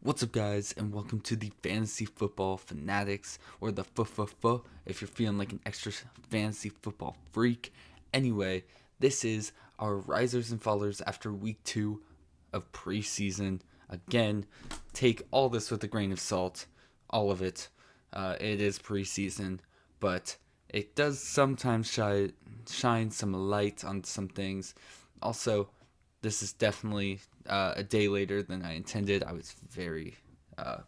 What's up, guys, and welcome to the Fantasy Football Fanatics, or the FFF if you're feeling like an extra fantasy football freak. Anyway, this is our risers and fallers after week 2 of preseason. Again, take all this with a grain of salt, all of it. It is preseason, but it does sometimes shine some light on some things. Also, this is definitely a day later than I intended. I was very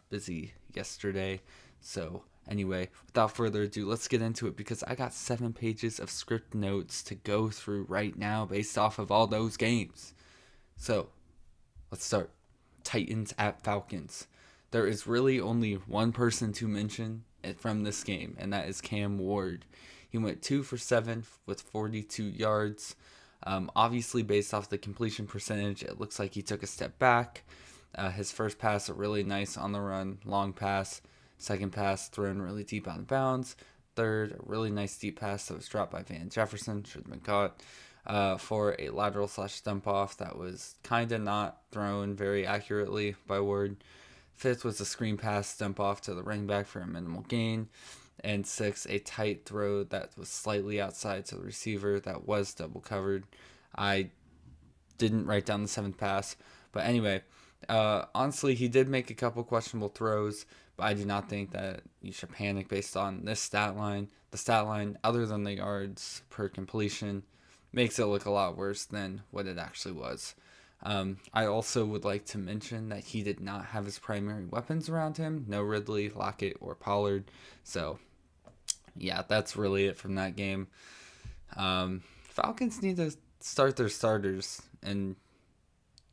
busy yesterday. So anyway, without further ado, let's get into it because I got 7 pages of script notes to go through right now based off of all those games. So let's start. Titans at Falcons. There is really only one person to mention from this game, and that is Cam Ward. He went 2 for 7 with 42 yards. Obviously, based off the completion percentage, it looks like he took a step back. His first pass, a really nice on the run, long pass. Second pass, thrown really deep out of bounds. Third, a really nice deep pass that was dropped by Van Jefferson, should have been caught, for a lateral / dump off that was kind of not thrown very accurately by Ward. Fifth was a screen pass dump off to the running back for a minimal gain. And 6, a tight throw that was slightly outside to the receiver that was double covered. I didn't write down the 7th pass. But anyway, honestly, he did make a couple questionable throws, but I do not think that you should panic based on this stat line. The stat line, other than the yards per completion, makes it look a lot worse than what it actually was. I also would like to mention that he did not have his primary weapons around him. No Ridley, Lockett, or Pollard. So yeah, that's really it from that game. Falcons need to start their starters in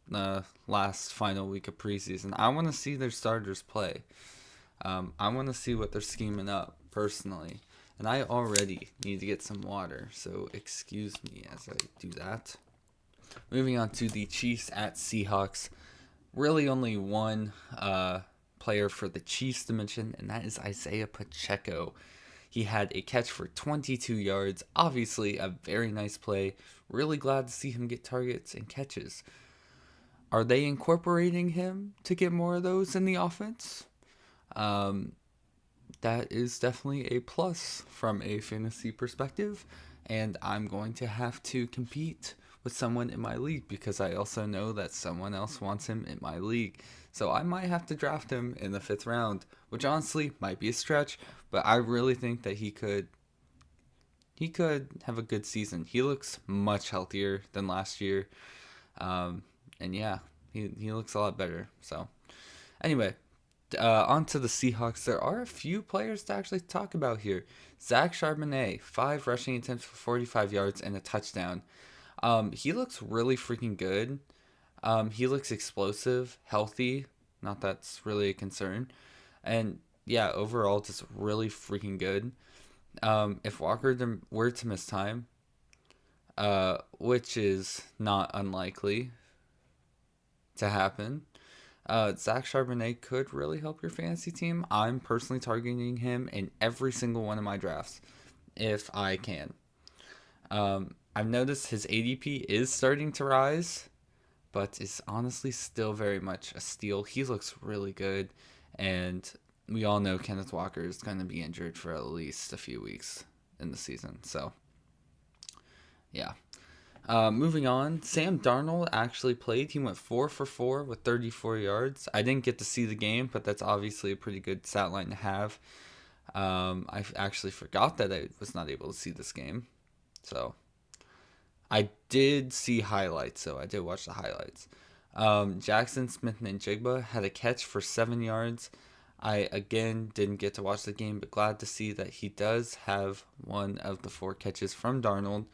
the last final week of preseason. I want to see their starters play. I want to see what they're scheming up personally. And I already need to get some water, so excuse me as I do that. Moving on to the Chiefs at Seahawks. Really only one player for the Chiefs to mention, and that is Isaiah Pacheco. He had a catch for 22 yards. Obviously, a very nice play. Really glad to see him get targets and catches. Are they incorporating him to get more of those in the offense? That is definitely a plus from a fantasy perspective, and I'm going to have to compete with someone in my league because I also know that someone else wants him in my league. So I might have to draft him in the 5th round, which honestly might be a stretch, but I really think that he could have a good season. He looks much healthier than last year. And yeah, he looks a lot better. So anyway, on to the Seahawks. There are a few players to actually talk about here. Zach Charbonnet, 5 rushing attempts for 45 yards and a touchdown. He looks really freaking good. He looks explosive, healthy. Not that's really a concern. And yeah, overall, just really freaking good. If Walker were to miss time, which is not unlikely to happen, Zach Charbonnet could really help your fantasy team. I'm personally targeting him in every single one of my drafts, if I can. I've noticed his ADP is starting to rise, but it's honestly still very much a steal. He looks really good, and we all know Kenneth Walker is going to be injured for at least a few weeks in the season. So, yeah. Moving on, Sam Darnold actually played. He went 4 for 4 with 34 yards. I didn't get to see the game, but that's obviously a pretty good stat line to have. I actually forgot that I was not able to see this game. So I did see highlights, so I did watch the highlights. Jackson Smith and Jigba had a catch for 7 yards. I, again, didn't get to watch the game, but glad to see that he does have one of the 4 catches from Darnold.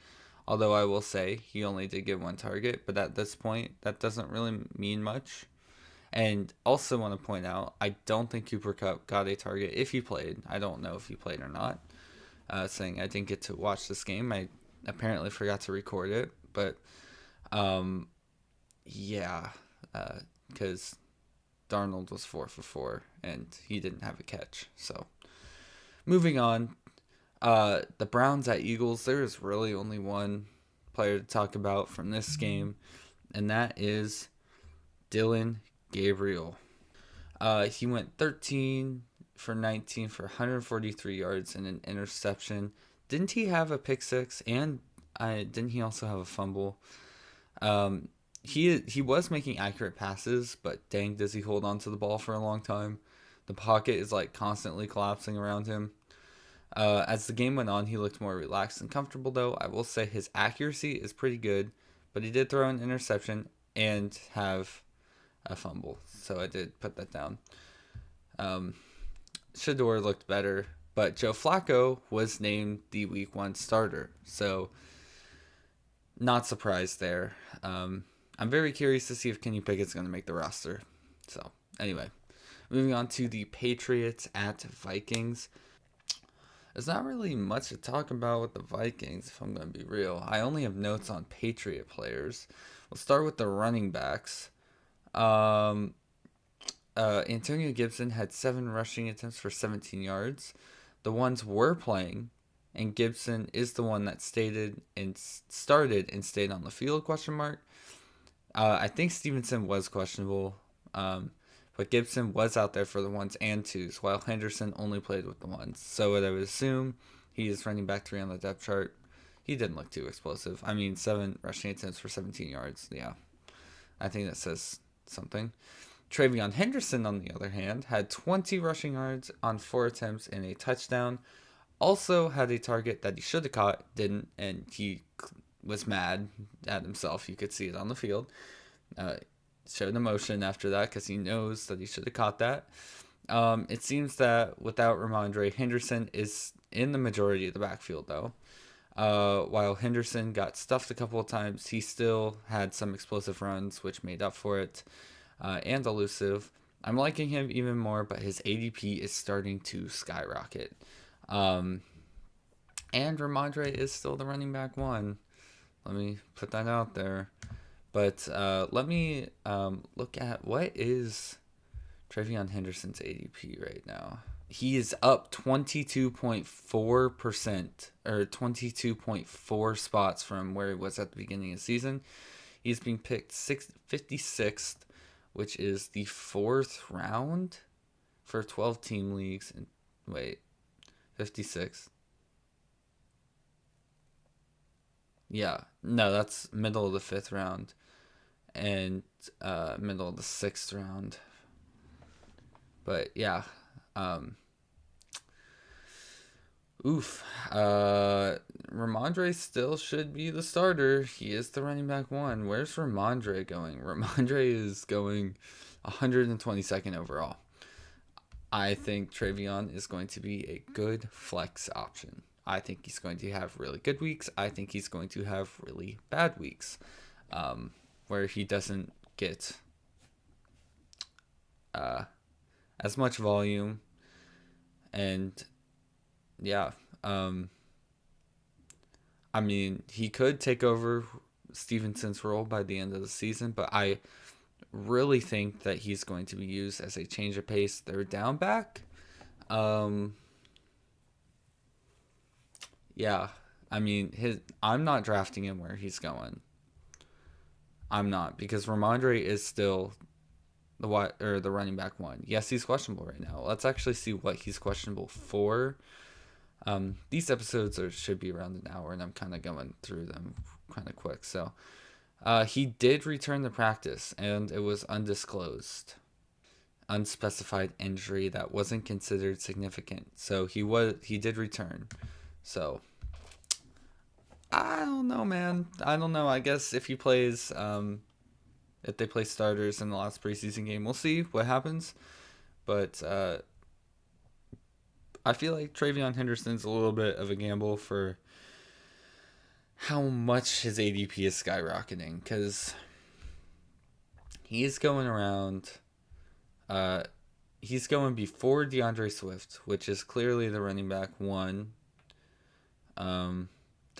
Although I will say he only did get 1 target, but at this point, that doesn't really mean much. And also want to point out, I don't think Cooper Kupp got a target if he played. I don't know if he played or not. Saying I didn't get to watch this game. I apparently forgot to record it, but yeah, because Darnold was 4 for 4 and he didn't have a catch. So moving on, the Browns at Eagles. There is really only one player to talk about from this game, and that is Dylan Gabriel. He went 13 for 19 for 143 yards and an interception. Didn't he have a pick six? And didn't he also have a fumble? He was making accurate passes, but dang, does he hold on to the ball for a long time? The pocket is like constantly collapsing around him. As the game went on, he looked more relaxed and comfortable, though. I will say his accuracy is pretty good, but he did throw an interception and have a fumble, so I did put that down. Shador looked better, but Joe Flacco was named the Week 1 starter, so not surprised there. I'm very curious to see if Kenny Pickett's going to make the roster. So, anyway, moving on to the Patriots at Vikings. There's not really much to talk about with the Vikings, if I'm going to be real. I only have notes on Patriot players. We'll start with the running backs. Antonio Gibson had 7 rushing attempts for 17 yards. The ones were playing, and Gibson is the one that started and stayed on the field, ? I think Stevenson was questionable, but Gibson was out there for the ones and twos, while Henderson only played with the ones. So what I would assume, he is running back 3 on the depth chart. He didn't look too explosive. 7 rushing attempts for 17 yards. Yeah, I think that says something. Travion Henderson, on the other hand, had 20 rushing yards on 4 attempts and a touchdown. Also had a target that he should have caught, didn't, and he was mad at himself. You could see it on the field. Showed emotion after that because he knows that he should have caught that. It seems that without Ramondre, Henderson is in the majority of the backfield, though. While Henderson got stuffed a couple of times, he still had some explosive runs, which made up for it, and elusive. I'm liking him even more, but his ADP is starting to skyrocket. And Ramondre is still the running back 1. Let me put that out there. But let me look at what is Travion Henderson's ADP right now. He is up 22.4%, or 22.4 spots from where he was at the beginning of the season. He's being picked 56th, which is the 4th round for 12-team leagues. 56th. Yeah, no, that's middle of the 5th round and middle of the 6th round. But yeah, Ramondre still should be the starter. He is the running back 1. Where's Ramondre going? Ramondre is going 122nd overall. I think Travion is going to be a good flex option. I think he's going to have really good weeks. I think he's going to have really bad weeks, where he doesn't get as much volume. And yeah, he could take over Stevenson's role by the end of the season, but I really think that he's going to be used as a change of pace 3rd down back. Yeah, I'm not drafting him where he's going. I'm not, because Ramondre is still the running back 1. Yes, he's questionable right now. Let's actually see what he's questionable for. These episodes should be around an hour, and I'm kind of going through them kind of quick. So, he did return to practice, and it was undisclosed, unspecified injury that wasn't considered significant. So he did return. So I don't know, man. I don't know. I guess if he plays, if they play starters in the last preseason game, we'll see what happens. But I feel like Travion Henderson's a little bit of a gamble for how much his ADP is skyrocketing, because he's going around. He's going before DeAndre Swift, which is clearly the running back 1.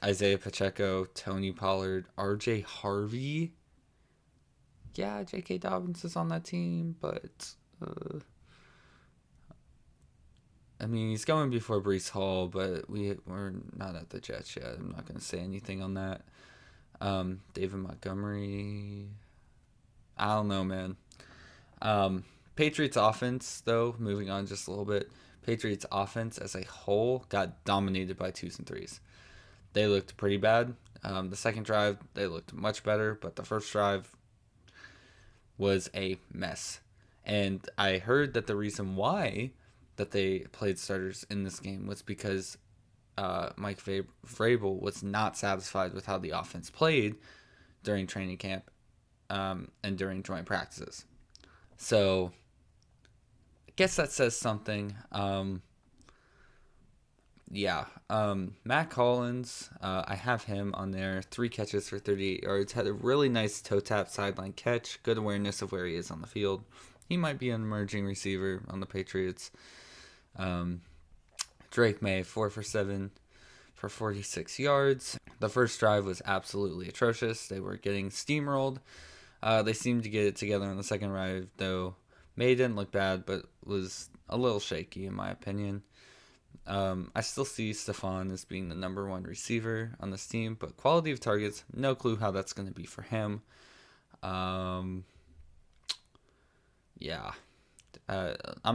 Isaiah Pacheco, Tony Pollard, RJ Harvey. Yeah, J.K. Dobbins is on that team, but he's going before Breece Hall, but we're not at the Jets yet. I'm not going to say anything on that. David Montgomery, I don't know, man. Patriots offense, though, moving on just a little bit, Patriots offense as a whole got dominated by twos and threes. They looked pretty bad. The second drive, they looked much better, but the first drive was a mess. And I heard that the reason why that they played starters in this game was because Mike Vrabel was not satisfied with how the offense played during training camp and during joint practices. So I guess that says something. Matt Collins, I have him on there. 3 catches for 38 yards. Had a really nice toe tap sideline catch. Good awareness of where he is on the field. He might be an emerging receiver on the Patriots. Drake May, 4 for 7 for 46 yards. The first drive was absolutely atrocious. They were getting steamrolled. They seemed to get it together on the second drive, though. May didn't look bad, but was a little shaky in my opinion. I still see Stephon as being the number 1 receiver on this team, but quality of targets, no clue how that's going to be for him. I'm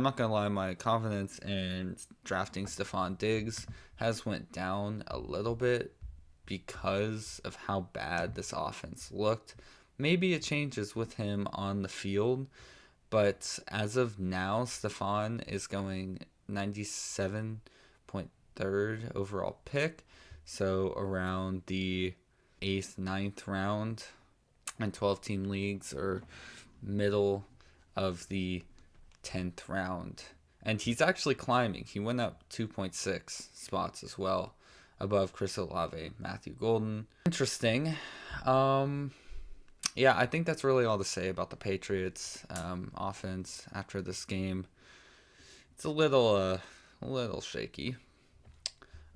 not going to lie, my confidence in drafting Stephon Diggs has went down a little bit because of how bad this offense looked. Maybe it changes with him on the field, but as of now, Stephon is going 97.3rd overall pick, so around the 8th, 9th round in 12-team leagues, or middle of the 10th round. And he's actually climbing. He went up 2.6 spots as well, above Chris Olave, Matthew Golden. Interesting. I think that's really all to say about the Patriots offense after this game. It's a little shaky.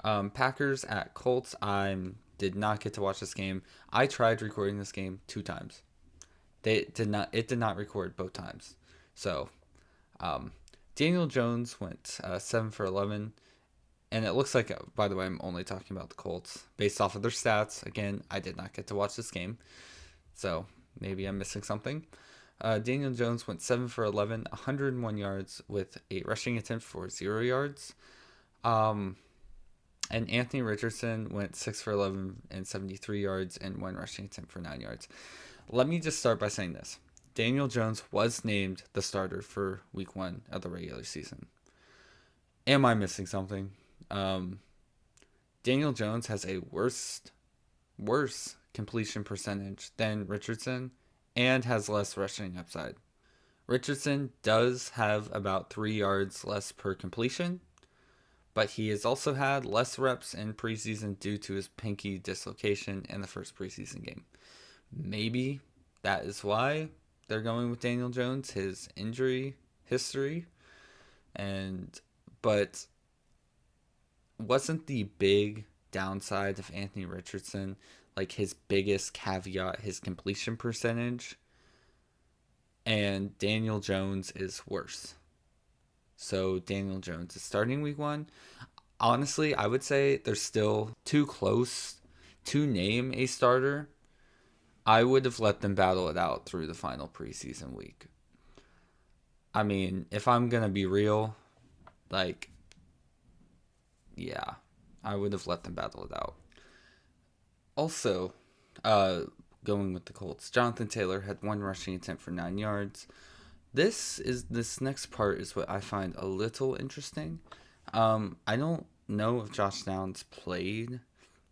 Packers at Colts. I did not get to watch this game. I tried recording this game 2 times. It did not record both times. So, Daniel Jones went 7 for 11. And it looks like, by the way, I'm only talking about the Colts based off of their stats. Again, I did not get to watch this game, so maybe I'm missing something. Daniel Jones went 7 for 11, 101 yards with a rushing attempt for 0 yards. And Anthony Richardson went 6 for 11 and 73 yards and 1 rushing attempt for 9 yards. Let me just start by saying this. Daniel Jones was named the starter for week 1 of the regular season. Am I missing something? Daniel Jones has a worse completion percentage than Richardson and has less rushing upside. Richardson does have about 3 yards less per completion, but he has also had less reps in preseason due to his pinky dislocation in the first preseason game. Maybe that is why they're going with Daniel Jones, his injury history, but wasn't the big downside of Anthony Richardson, like his biggest caveat, his completion percentage? And Daniel Jones is worse. So Daniel Jones is starting week 1. Honestly, I would say they're still too close to name a starter. I would have let them battle it out through the final preseason week. I mean, if I'm going to be real, I would have let them battle it out. Also, going with the Colts, Jonathan Taylor had 1 rushing attempt for 9 yards. This next part is what I find a little interesting. I don't know if Josh Downs played,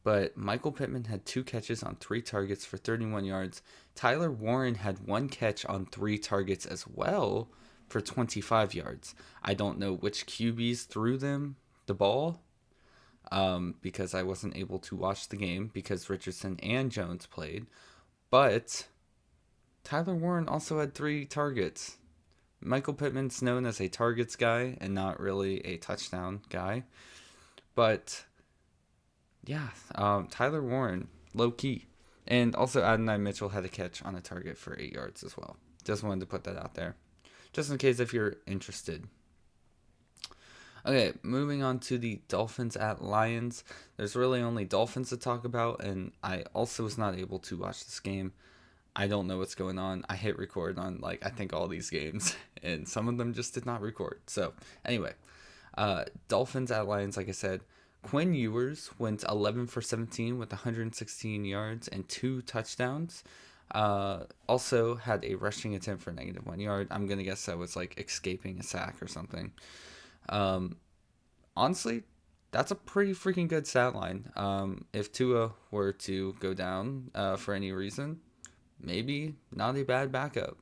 but Michael Pittman had 2 catches on 3 targets for 31 yards. Tyler Warren had 1 catch on 3 targets as well for 25 yards. I don't know which QBs threw them the ball, because I wasn't able to watch the game because Richardson and Jones played. But Tyler Warren also had 3 targets. Michael Pittman's known as a targets guy and not really a touchdown guy. But Tyler Warren, low key. And also Adonai Mitchell had a catch on a target for 8 yards as well. Just wanted to put that out there, just in case if you're interested. Okay, moving on to the Dolphins at Lions. There's really only Dolphins to talk about, and I also was not able to watch this game. I don't know what's going on. I hit record on like I think all these games, and some of them just did not record. So anyway, Dolphins at Lions, like I said. Quinn Ewers went 11 for 17 with 116 yards and 2 touchdowns. Also had a rushing attempt for -1 yard. I'm going to guess that was like escaping a sack or something. Honestly, that's a pretty freaking good stat line. If Tua were to go down for any reason, maybe not a bad backup.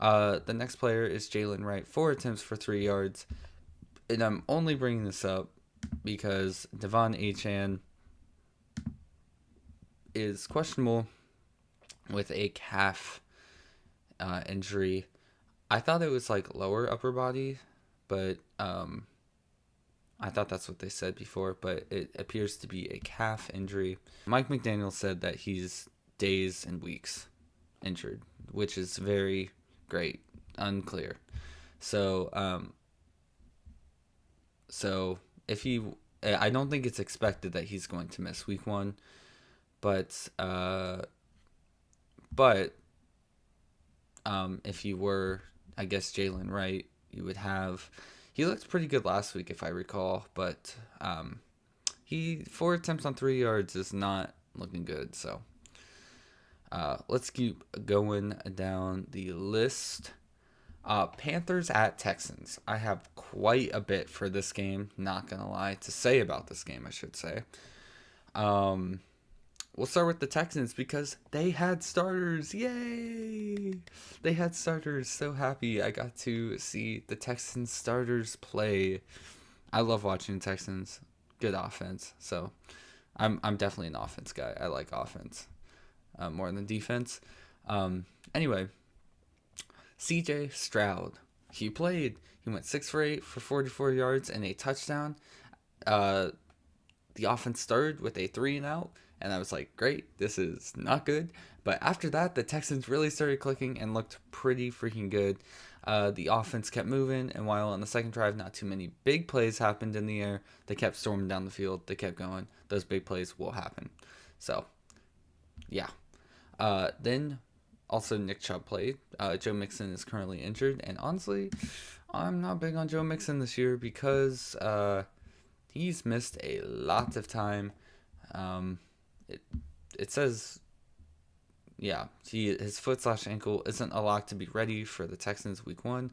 The next player is Jalen Wright, 4 attempts for 3 yards. And I'm only bringing this up because Devon Achane is questionable with a calf injury. I thought it was like lower upper body, but I thought that's what they said before, but it appears to be a calf injury. Mike McDaniel said that he's days and weeks injured, which is very great, unclear. So if I don't think it's expected that he's going to miss week 1, but if you were, I guess, Jalen Wright, you would have. He looked pretty good last week, if I recall, but 4 attempts on 3 yards is not looking good. So let's keep going down the list. Panthers at Texans. I have quite a bit for this game, not gonna lie, to say about this game, I should say. We'll start with the Texans because they had starters. Yay! They had starters. So happy I got to see the Texans starters play. I love watching Texans. Good offense. So I'm definitely an offense guy. I like offense more than defense. Anyway, CJ Stroud. He played. He went 6 for 8 for 44 yards and a touchdown. The offense started with a 3-and-out. And I was like, great, this is not good. But after that, the Texans really started clicking and looked pretty freaking good. The offense kept moving, and while on the second drive, not too many big plays happened in the air, they kept storming down the field. They kept going. Those big plays will happen. So, yeah. Then, also Nick Chubb played. Joe Mixon is currently injured. And honestly, I'm not big on Joe Mixon this year because he's missed a lot of time. It says, yeah, his foot/ankle isn't a lock to be ready for the Texans week 1.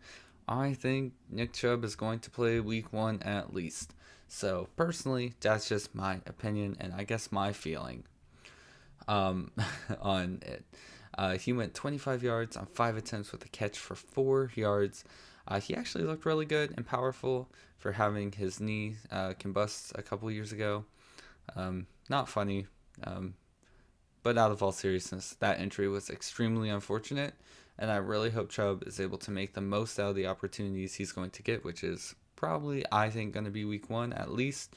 I think Nick Chubb is going to play week 1 at least. So personally, that's just my opinion and I guess my feeling on it. He went 25 yards on 5 attempts with a catch for 4 yards. He actually looked really good and powerful for having his knee combust a couple years ago. Not funny, but out of all seriousness, that injury was extremely unfortunate, and I really hope Chubb is able to make the most out of the opportunities he's going to get, which is probably, I think, going to be week 1 at least.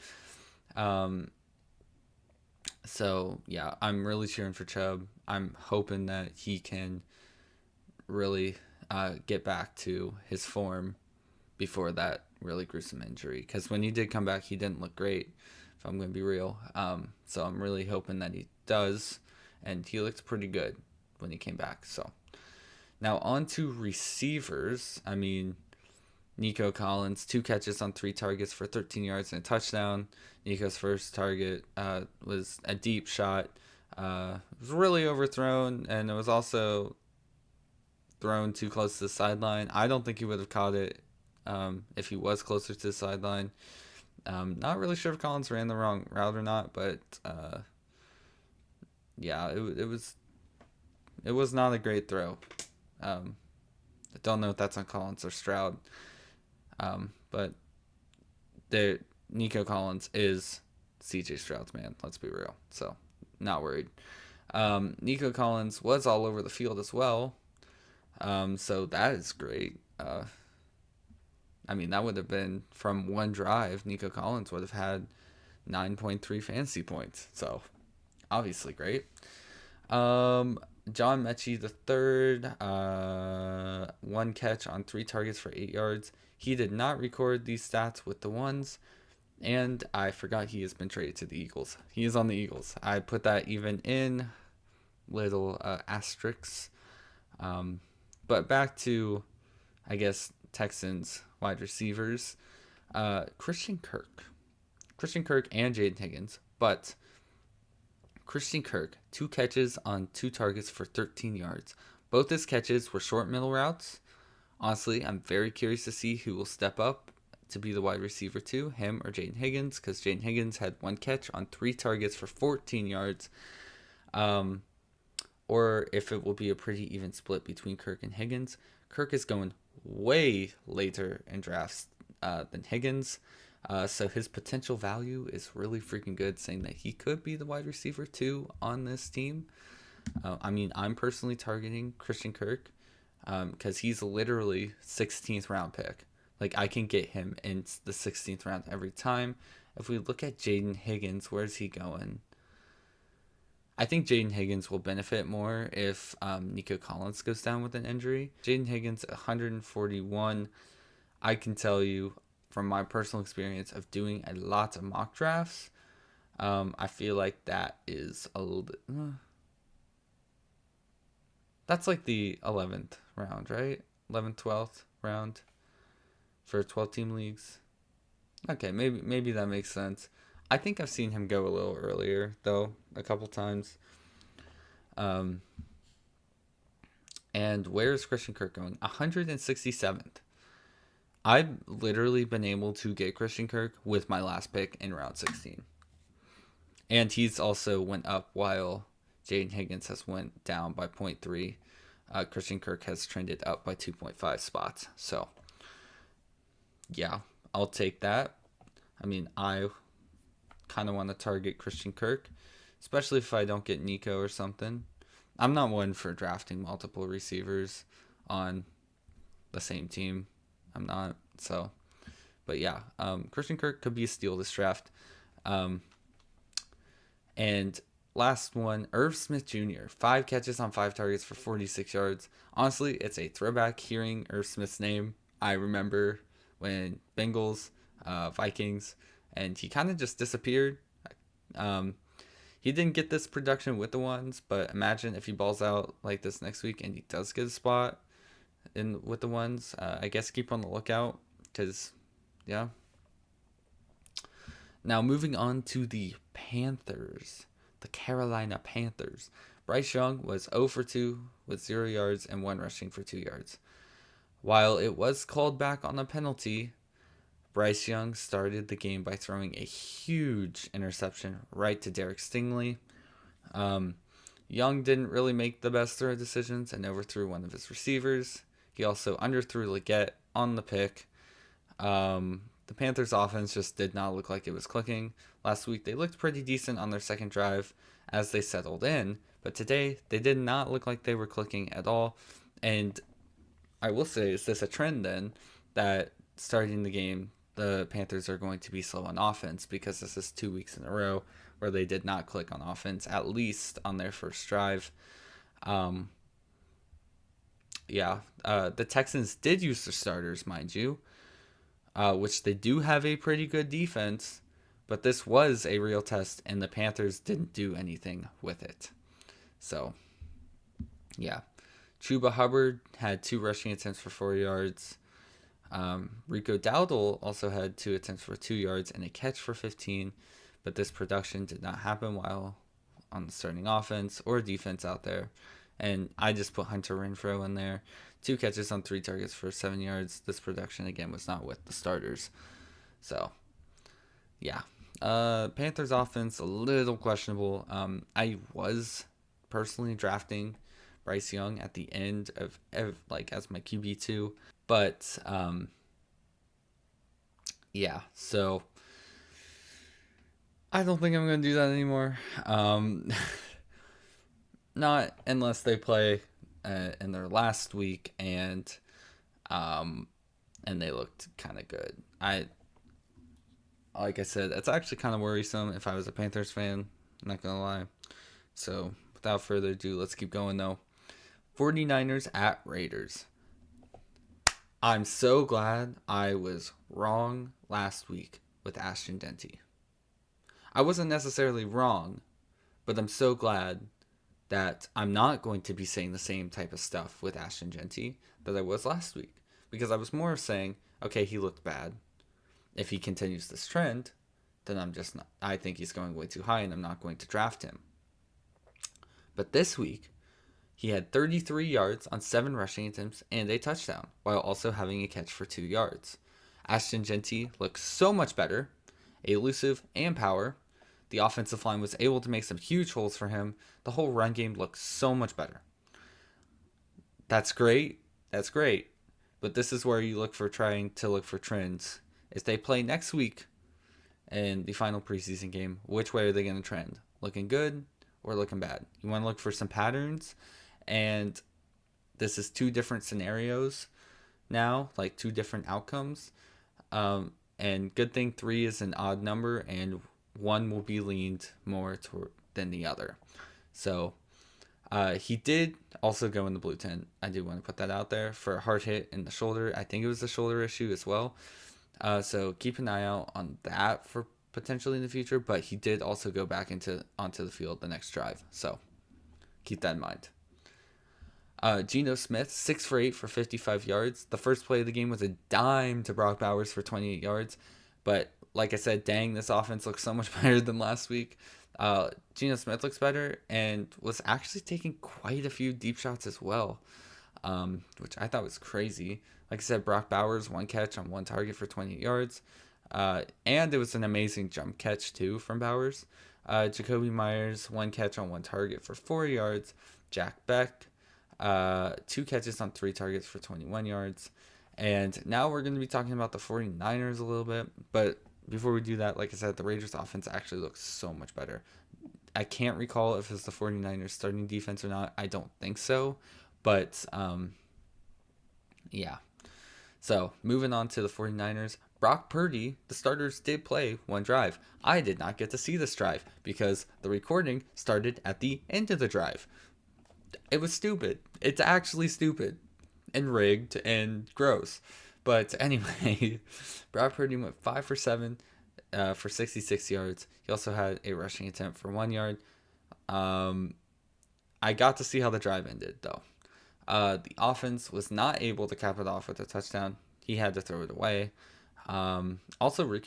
So, yeah, I'm really cheering for Chubb. I'm hoping that he can really get back to his form before that really gruesome injury, because when he did come back, he didn't look great. I'm going to be real. So I'm really hoping that he does. And he looked pretty good when he came back. So now on to receivers. I mean, Nico Collins, 2 catches on 3 targets for 13 yards and a touchdown. Nico's first target was a deep shot. It was really overthrown, and it was also thrown too close to the sideline. I don't think he would have caught it if he was closer to the sideline. Not really sure if Collins ran the wrong route or not, but yeah, it was not a great throw. I don't know if that's on Collins or Stroud, but Nico Collins is CJ Stroud's man. Let's be real. So not worried. Nico Collins was all over the field as well, so that is great. I mean, that would have been from one drive. Nico Collins would have had 9.3 fantasy points. So, obviously great. John Mechie the third, 1 catch on 3 targets for 8 yards. He did not record these stats with the ones. And I forgot he has been traded to the Eagles. He is on the Eagles. I put that even in little asterisks. But back to, I guess, Texans wide receivers. Christian Kirk and Jaden Higgins, but Christian Kirk, 2 catches on 2 targets for 13 yards. Both his catches were short middle routes. Honestly, I'm very curious to see who will step up to be the wide receiver 2, him or Jaden Higgins, because Jaden Higgins had 1 catch on 3 targets for 14 yards. Or if it will be a pretty even split between Kirk and Higgins. Kirk is going way later in drafts than Higgins. So his potential value is really freaking good, saying that he could be the wide receiver 2 on this team. I'm personally targeting Christian Kirk because he's literally 16th round pick. Like, I can get him in the 16th round every time. If we look at Jaden Higgins, where's he going? I think Jaden Higgins will benefit more if Nico Collins goes down with an injury. Jaden Higgins, 141. I can tell you from my personal experience of doing a lot of mock drafts, I feel like that is a little bit... that's like the 11th round, right? 11th, 12th round for 12-team leagues. Okay, maybe that makes sense. I think I've seen him go a little earlier, though, a couple times. And where is Christian Kirk going? 167th. I've literally been able to get Christian Kirk with my last pick in round 16. And he's also went up while Jaden Higgins has went down by 0.3. Christian Kirk has trended up by 2.5 spots. So, yeah, I'll take that. I kind of want to target Christian Kirk, especially if I don't get Nico or something. I'm not one for drafting multiple receivers on the same team. I'm not. So, but yeah, Christian Kirk could be a steal this draft. And last one, Irv Smith Jr., 5 catches on 5 targets for 46 yards. Honestly, it's a throwback hearing Irv Smith's name. I remember when Bengals, Vikings, and he kind of just disappeared. He didn't get this production with the ones, but imagine if he balls out like this next week and he does get a spot with the ones. I guess keep on the lookout because, yeah. Now moving on to the Panthers, the Carolina Panthers. Bryce Young was 0 for 2 with 0 yards and 1 rushing for 2 yards. While it was called back on a penalty, Bryce Young started the game by throwing a huge interception right to Derek Stingley. Young didn't really make the best throw decisions and overthrew one of his receivers. He also underthrew Leggett on the pick. The Panthers offense just did not look like it was clicking. Last week they looked pretty decent on their second drive as they settled in, but today they did not look like they were clicking at all. And I will say, is this a trend then that starting the game the Panthers are going to be slow on offense, because this is 2 weeks in a row where they did not click on offense, at least on their first drive. The Texans did use their starters, mind you, which they do have a pretty good defense, but this was a real test, and the Panthers didn't do anything with it. So, yeah. Chuba Hubbard had 2 rushing attempts for 4 yards. Rico Dowdle also had 2 attempts for 2 yards and a catch for 15, but this production did not happen while on the starting offense or defense out there. And I just put Hunter Renfrow in there. 2 catches on 3 targets for 7 yards. This production, again, was not with the starters. So, yeah. Panthers offense, a little questionable. I was personally drafting Bryce Young at the end of as my QB2. But, so I don't think I'm going to do that anymore. Not unless they play in their last week and they looked kind of good. Like I said, it's actually kind of worrisome if I was a Panthers fan, I'm not going to lie. So, without further ado, let's keep going though. 49ers at Raiders. I'm so glad I was wrong last week with Ashton Denty. I wasn't necessarily wrong, but I'm so glad that I'm not going to be saying the same type of stuff with Ashton Genty that I was last week. Because I was more of saying, okay, he looked bad. If he continues this trend, then I'm just not. I think he's going way too high and I'm not going to draft him. But this week, he had 33 yards on 7 rushing attempts and a touchdown, while also having a catch for 2 yards. Ashton Genty looks so much better, elusive and power. The offensive line was able to make some huge holes for him. The whole run game looks so much better. That's great. That's great. But this is where you look for trends. If they play next week in the final preseason game, which way are they going to trend? Looking good or looking bad? You want to look for some patterns, and this is 2 different scenarios now, like 2 different outcomes. And good thing 3 is an odd number, and 1 will be leaned more toward than the other. So he did also go in the blue tent. I do want to put that out there for a hard hit in the shoulder. I think it was a shoulder issue as well. So keep an eye out on that for potentially in the future. But he did also go back onto the field the next drive. So keep that in mind. Geno Smith, 6 for 8 for 55 yards. The first play of the game was a dime to Brock Bowers for 28 yards. But like I said, dang, this offense looks so much better than last week. Geno Smith looks better and was actually taking quite a few deep shots as well, which I thought was crazy. Like I said, Brock Bowers, 1 catch on 1 target for 28 yards. And it was an amazing jump catch, too, from Bowers. Jacoby Myers, 1 catch on 1 target for 4 yards. Jack Beck, 2 catches on 3 targets for 21 yards. And now we're going to be talking about the 49ers a little bit. But before we do that, like I said, the Raiders offense actually looks so much better. I can't recall if it's the 49ers starting defense or not. I don't think so. But, yeah. So, moving on to the 49ers. Brock Purdy, the starters did play 1 drive. I did not get to see this drive because the recording started at the end of the drive. It was stupid. It's actually stupid and rigged and gross. But anyway, Brock Purdy went 5 for 7 for 66 yards. He also had a rushing attempt for 1 yard. I got to see how the drive ended, though. The offense was not able to cap it off with a touchdown. He had to throw it away. Also,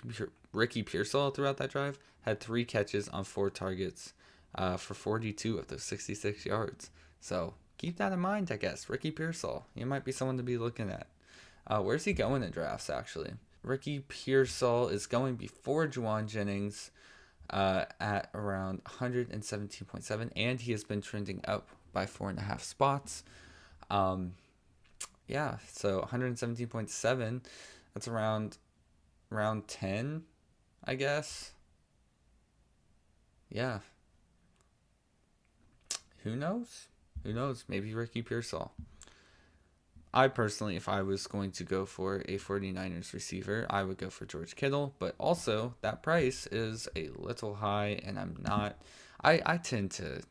Ricky Pearsall throughout that drive had 3 catches on 4 targets for 42 of those 66 yards. So keep that in mind, I guess. Ricky Pearsall, he might be someone to be looking at. Where's he going in drafts, actually? Ricky Pearsall is going before Juwan Jennings at around 117.7, and he has been trending up by 4.5 spots. Yeah, so 117.7, that's around 10, I guess. Yeah. Who knows? Who knows? Maybe Ricky Pearsall. I personally, if I was going to go for a 49ers receiver, I would go for George Kittle. But also, that price is a little high, and I'm not. I tend to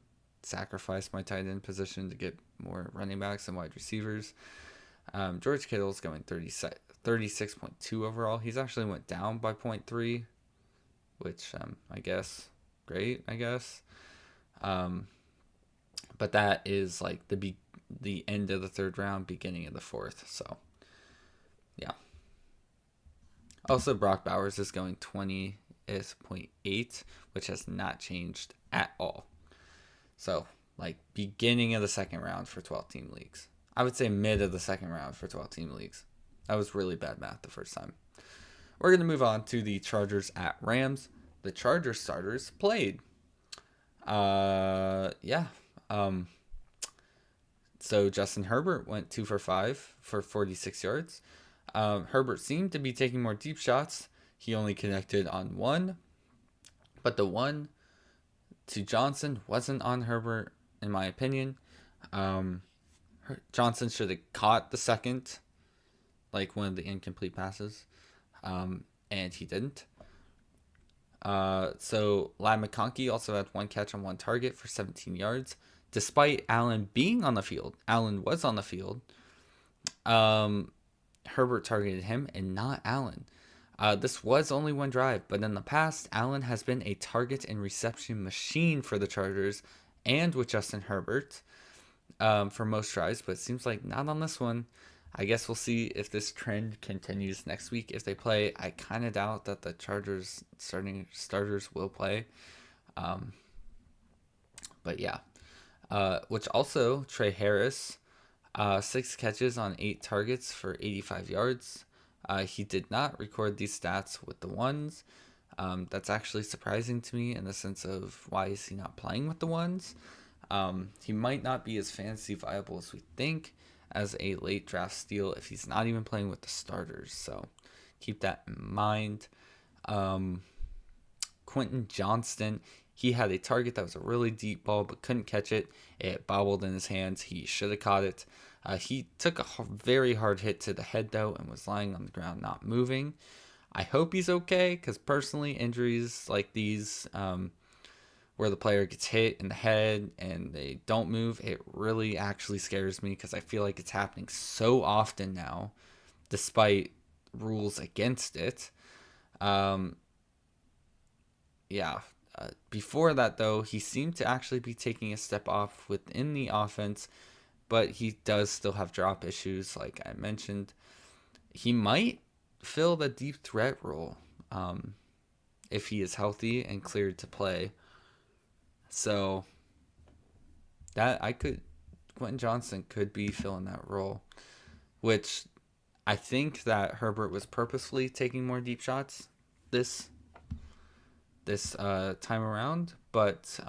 sacrifice my tight end position to get more running backs and wide receivers. George Kittle's going 36.2 overall. He's actually went down by 0.3, which I guess great, I guess. But that is like the end of the 3rd round, beginning of the 4th. So, yeah. Also, Brock Bowers is going 20.8, which has not changed at all. So, like, beginning of the 2nd round for 12-team leagues. I would say mid of the 2nd round for 12-team leagues. That was really bad math the first time. We're going to move on to the Chargers at Rams. The Chargers starters played. So Justin Herbert went 2 for 5 for 46 yards. Herbert seemed to be taking more deep shots. He only connected on 1. But the one to Johnson wasn't on Herbert, in my opinion. Johnson should have caught the second, like one of the incomplete passes, and he didn't. So Ladd McConkey also had 1 catch on 1 target for 17 yards. Despite Allen being on the field, Allen was on the field. Herbert targeted him and not Allen. This was only 1 drive, but in the past, Allen has been a target and reception machine for the Chargers, and with Justin Herbert for most tries, but it seems like not on this one. I guess we'll see if this trend continues next week. If they play, I kind of doubt that the Chargers starters will play. But yeah. Which also, Trey Harris, 6 catches on 8 targets for 85 yards. He did not record these stats with the ones. That's actually surprising to me in the sense of why is he not playing with the ones? He might not be as fantasy viable as we think as a late draft steal if he's not even playing with the starters. So keep that in mind. Quentin Johnston, he had a target that was a really deep ball but couldn't catch it. It bobbled in his hands. He should have caught it. He took a very hard hit to the head, though, and was lying on the ground not moving. I hope he's okay, because personally, injuries like these, where the player gets hit in the head and they don't move, it really actually scares me, because I feel like it's happening so often now, despite rules against it. Before that, though, he seemed to actually be taking a step off within the offense, but he does still have drop issues, like I mentioned. He might fill the deep threat role if he is healthy and cleared to play. So Quentin Johnston could be filling that role, which I think that Herbert was purposefully taking more deep shots this time around. But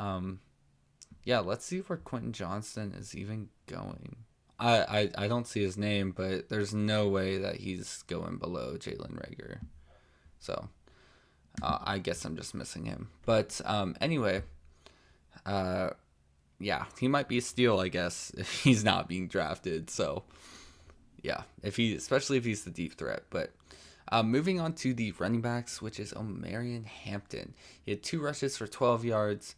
let's see where Quentin Johnston is even going. I don't see his name, but there's no way that he's going below Jalen Reagor. So I guess I'm just missing him. But anyway, he might be a steal, I guess, if he's not being drafted. So yeah, especially if he's the deep threat. But moving on to the running backs, which is Omarion Hampton. He had 2 rushes for 12 yards.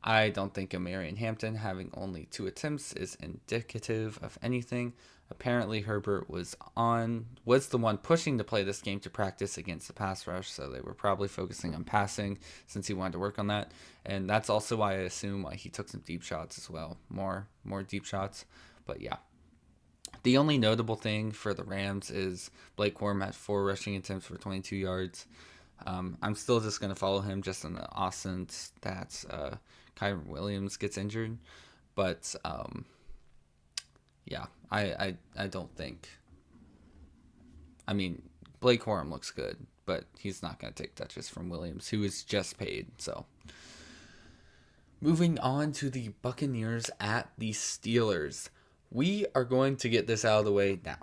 I don't think Omarion Hampton having only 2 attempts is indicative of anything. Apparently Herbert was the one pushing to play this game to practice against the pass rush, so they were probably focusing on passing since he wanted to work on that. And that's also why I assume he took some deep shots as well. More deep shots. But yeah. The only notable thing for the Rams is Blake Corum had 4 rushing attempts for 22 yards. I'm still just going to follow him just in the offense that Kyron Williams gets injured. But I don't think. I mean, Blake Corum looks good, but he's not going to take touches from Williams, who is just paid. So moving on to the Buccaneers at the Steelers. We are going to get this out of the way now.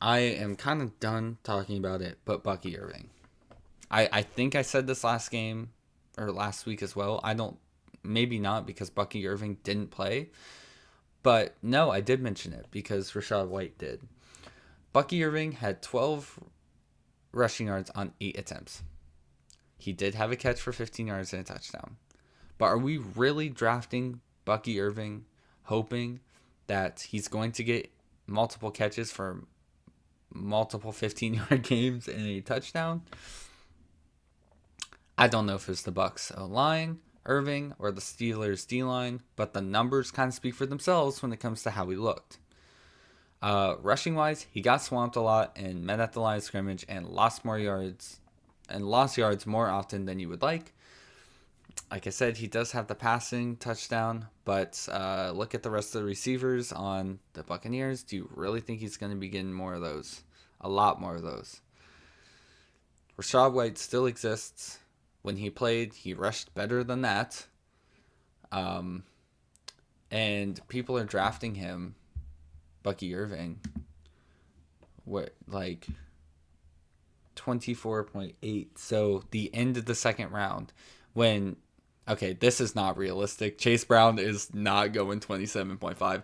I am kind of done talking about it, but Bucky Irving. I think I said this last game or last week as well. Maybe not because Bucky Irving didn't play. But no, I did mention it because Rachaad White did. Bucky Irving had 12 rushing yards on 8 attempts. He did have a catch for 15 yards and a touchdown. But are we really drafting Bucky Irving hoping that he's going to get multiple catches for multiple 15-yard games and a touchdown? I don't know if it's the Bucs O-line, Irving, or the Steelers D-line, but the numbers kind of speak for themselves when it comes to how he looked. Rushing-wise, he got swamped a lot and met at the line of scrimmage and lost yards more often than you would like. Like I said, he does have the passing touchdown, but look at the rest of the receivers on the Buccaneers. Do you really think he's going to be getting more of those? A lot more of those. Rachaad White still exists. When he played, he rushed better than that. And people are drafting him, Bucky Irving, 24.8. So the end of the second round when... Okay, this is not realistic. Chase Brown is not going 27.5.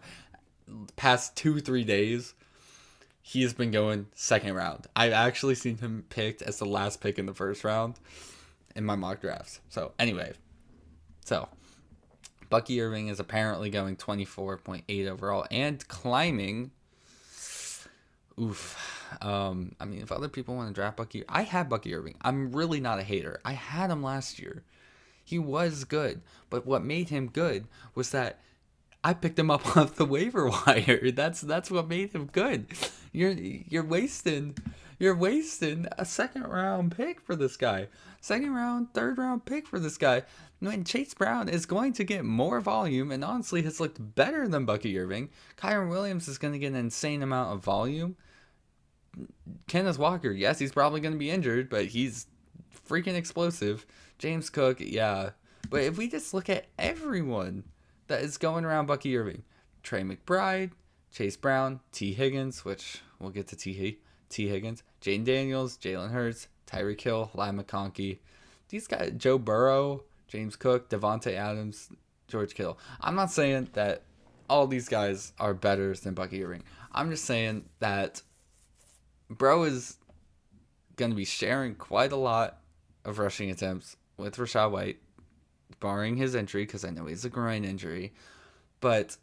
Past 2-3 days, he has been going second round. I've actually seen him picked as the last pick in the first round in my mock drafts. So, anyway. Bucky Irving is apparently going 24.8 overall and climbing. If other people want to draft Bucky... I had Bucky Irving. I'm really not a hater. I had him last year. He was good, but what made him good was that I picked him up off the waiver wire. That's what made him good. You're wasting a second round pick for this guy. Second round, third round pick for this guy. When Chase Brown is going to get more volume and honestly has looked better than Bucky Irving. Kyren Williams is going to get an insane amount of volume. Kenneth Walker, yes, he's probably going to be injured, but he's freaking explosive. James Cook, yeah. But if we just look at everyone that is going around Bucky Irving, Trey McBride, Chase Brown, T. Higgins, which we'll get to T. Higgins, Jaden Daniels, Jalen Hurts, Tyreek Hill, Lai McConkey. These guys, Joe Burrow, James Cook, Devontae Adams, George Kittle. I'm not saying that all these guys are better than Bucky Irving. I'm just saying that bro is going to be sharing quite a lot of rushing attempts with Rachaad White, barring his injury, because I know he's a groin injury. But,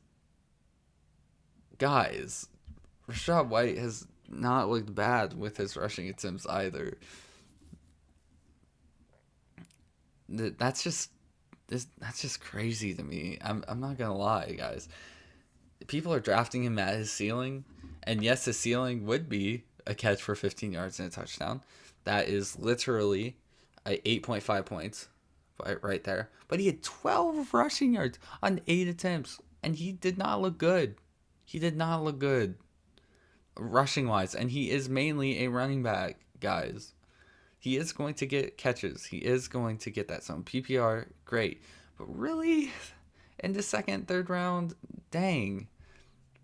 guys, Rachaad White has not looked bad with his rushing attempts either. That's just crazy to me. I'm not going to lie, guys. People are drafting him at his ceiling, and yes, his ceiling would be a catch for 15 yards and a touchdown. That is literally 8.5 points right there. But he had 12 rushing yards on 8 attempts, and he did not look good. He did not look good rushing-wise, and he is mainly a running back, guys. He is going to get catches. He is going to get that. Some PPR, great. But really, in the second, third round, dang.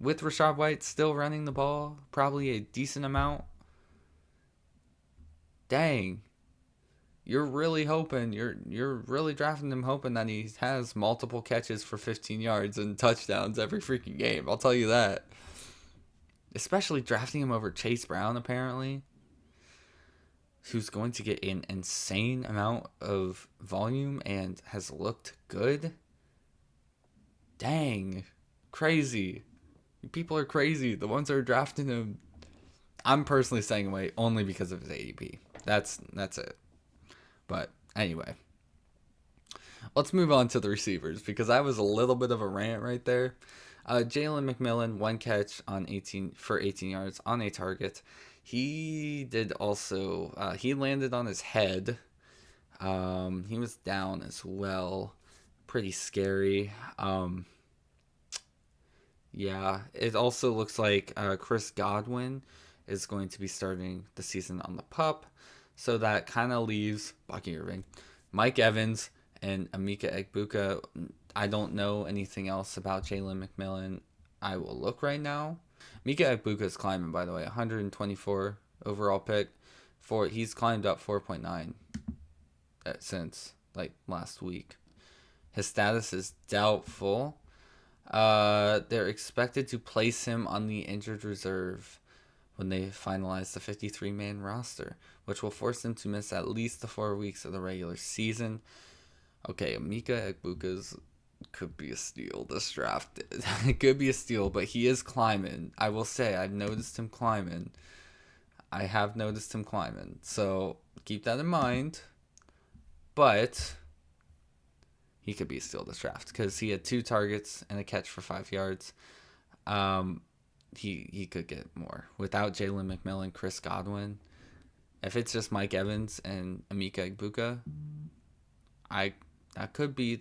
With Rachaad White still running the ball, probably a decent amount. Dang. You're really hoping, you're really drafting him hoping that he has multiple catches for 15 yards and touchdowns every freaking game. I'll tell you that. Especially drafting him over Chase Brown, apparently, who's going to get an insane amount of volume and has looked good. Dang. Crazy. People are crazy. The ones that are drafting him, I'm personally staying away only because of his ADP. That's it. But anyway, let's move on to the receivers because I was a little bit of a rant right there. Jalen McMillan, 1 catch on 18 yards on a target. He did also, he landed on his head. He was down as well. Pretty scary. Yeah, it also looks like Chris Godwin is going to be starting the season on the PUP. So that kind of leaves Bucky Irving, Mike Evans, and Emeka Egbuka. I don't know anything else about Jalen McMillan. I will look right now. Emeka Egbuka is climbing, by the way, 124 overall pick. He's climbed up 4.9 since last week. His status is doubtful. They're expected to place him on the injured reserve when they finalize the 53-man roster, which will force him to miss at least the 4 weeks of the regular season. Okay, Emeka Egbuka could be a steal this draft. It could be a steal, but he is climbing. I will say, I've noticed him climbing. I have noticed him climbing. So keep that in mind. But he could be a steal this draft because he had 2 targets and a catch for 5 yards. He could get more. Without Jalen McMillan, Chris Godwin, if it's just Mike Evans and Emeka Egbuka, that could be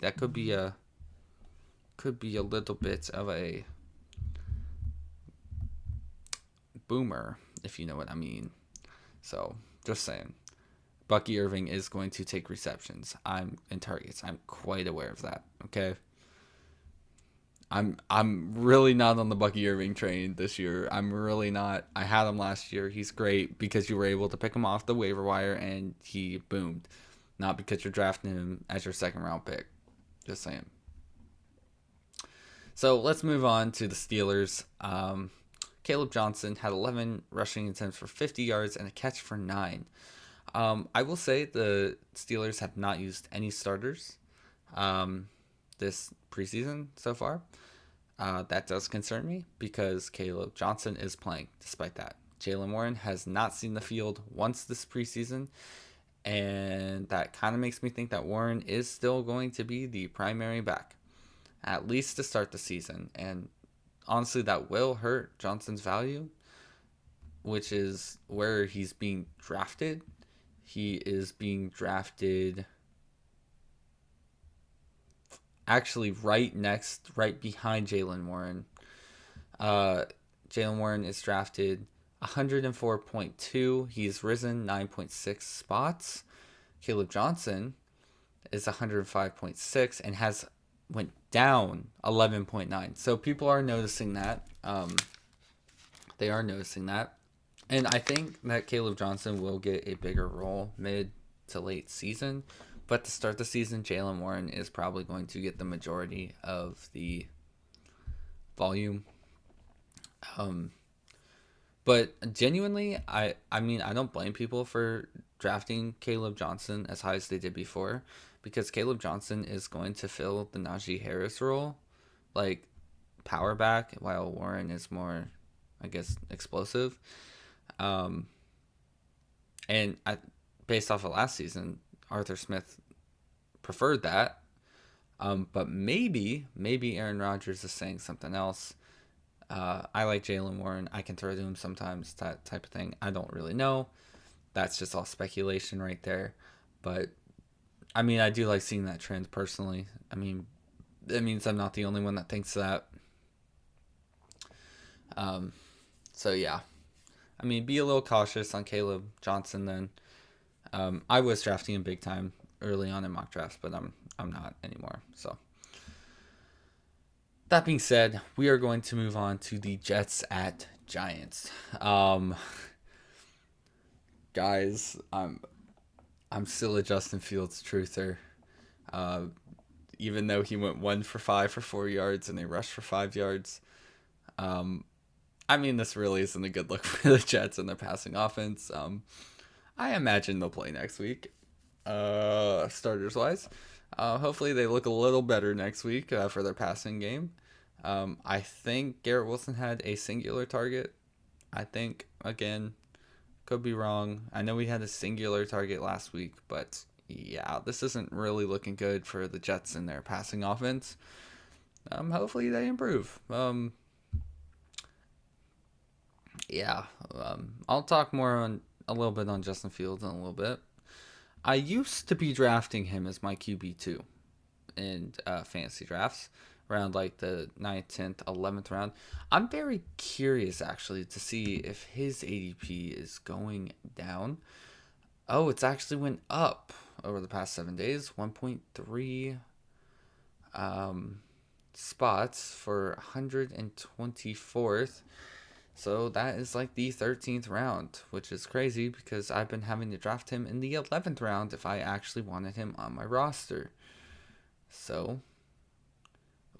a little bit of a boomer, if you know what I mean. So just saying, Bucky Irving is going to take receptions. In targets. I'm quite aware of that. Okay. I'm really not on the Bucky Irving train this year. I'm really not. I had him last year. He's great because you were able to pick him off the waiver wire and he boomed. Not because you're drafting him as your second round pick. Just saying. So let's move on to the Steelers. Caleb Johnson had 11 rushing attempts for 50 yards and a catch for 9. I will say the Steelers have not used any starters this preseason so far. That does concern me because Caleb Johnson is playing despite that. Jaylen Warren has not seen the field once this preseason, and that kind of makes me think that Warren is still going to be the primary back. at least to start the season. And honestly, that will hurt Johnson's value, which is where he's being drafted. He is being drafted actually right behind Jaylen Warren. Jaylen Warren is drafted 104.2. He's risen 9.6 spots. Caleb Johnson is 105.6 and has went down 11.9. So people are noticing that. They are noticing that. And I think that Caleb Johnson will get a bigger role mid to late season. But to start the season, Jaylen Warren is probably going to get the majority of the volume. But genuinely, I mean, I don't blame people for drafting Caleb Johnson as high as they did before, because Caleb Johnson is going to fill the Najee Harris role, like power back, while Warren is more, I guess, explosive. And based off of last season, Arthur Smith preferred that. But maybe Aaron Rodgers is saying something else. I like Jaylen Warren. I can throw to him sometimes, that type of thing. I don't really know. That's just all speculation right there. But, I mean, I do like seeing that trend personally. I mean, it means I'm not the only one that thinks that. So, yeah. I mean, be a little cautious on Caleb Johnson then. I was drafting him big time early on in mock drafts, but I'm not anymore. So that being said, we are going to move on to the Jets at Giants. Guys, I'm still a Justin Fields truther. Even though he went 1 for 5 for 4 yards and they rushed for 5 yards. I mean, this really isn't a good look for the Jets and their passing offense. I imagine they'll play next week, starters-wise. Hopefully they look a little better next week for their passing game. I think Garrett Wilson had a singular target. I think, again, could be wrong. I know we had a singular target last week, but yeah, this isn't really looking good for the Jets and their passing offense. Hopefully they improve. I'll talk more on a little bit on Justin Fields in a little bit. I used to be drafting him as my QB2 in fantasy drafts around like the 9th, 10th, 11th round. I'm very curious actually to see if his ADP is going down. Oh, it's actually went up over the past 7 days. 1.3 spots for 124th. So that is like the 13th round, which is crazy because I've been having to draft him in the 11th round if I actually wanted him on my roster. So,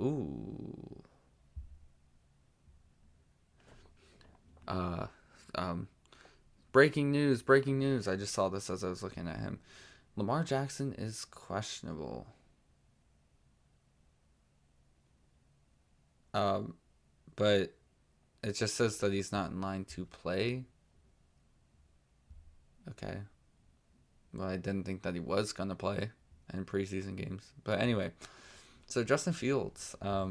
ooh. Breaking news. I just saw this as I was looking at him. Lamar Jackson is questionable. But it just says that he's not in line to play. Okay. Well, I didn't think that he was going to play in preseason games. But anyway, so Justin Fields, I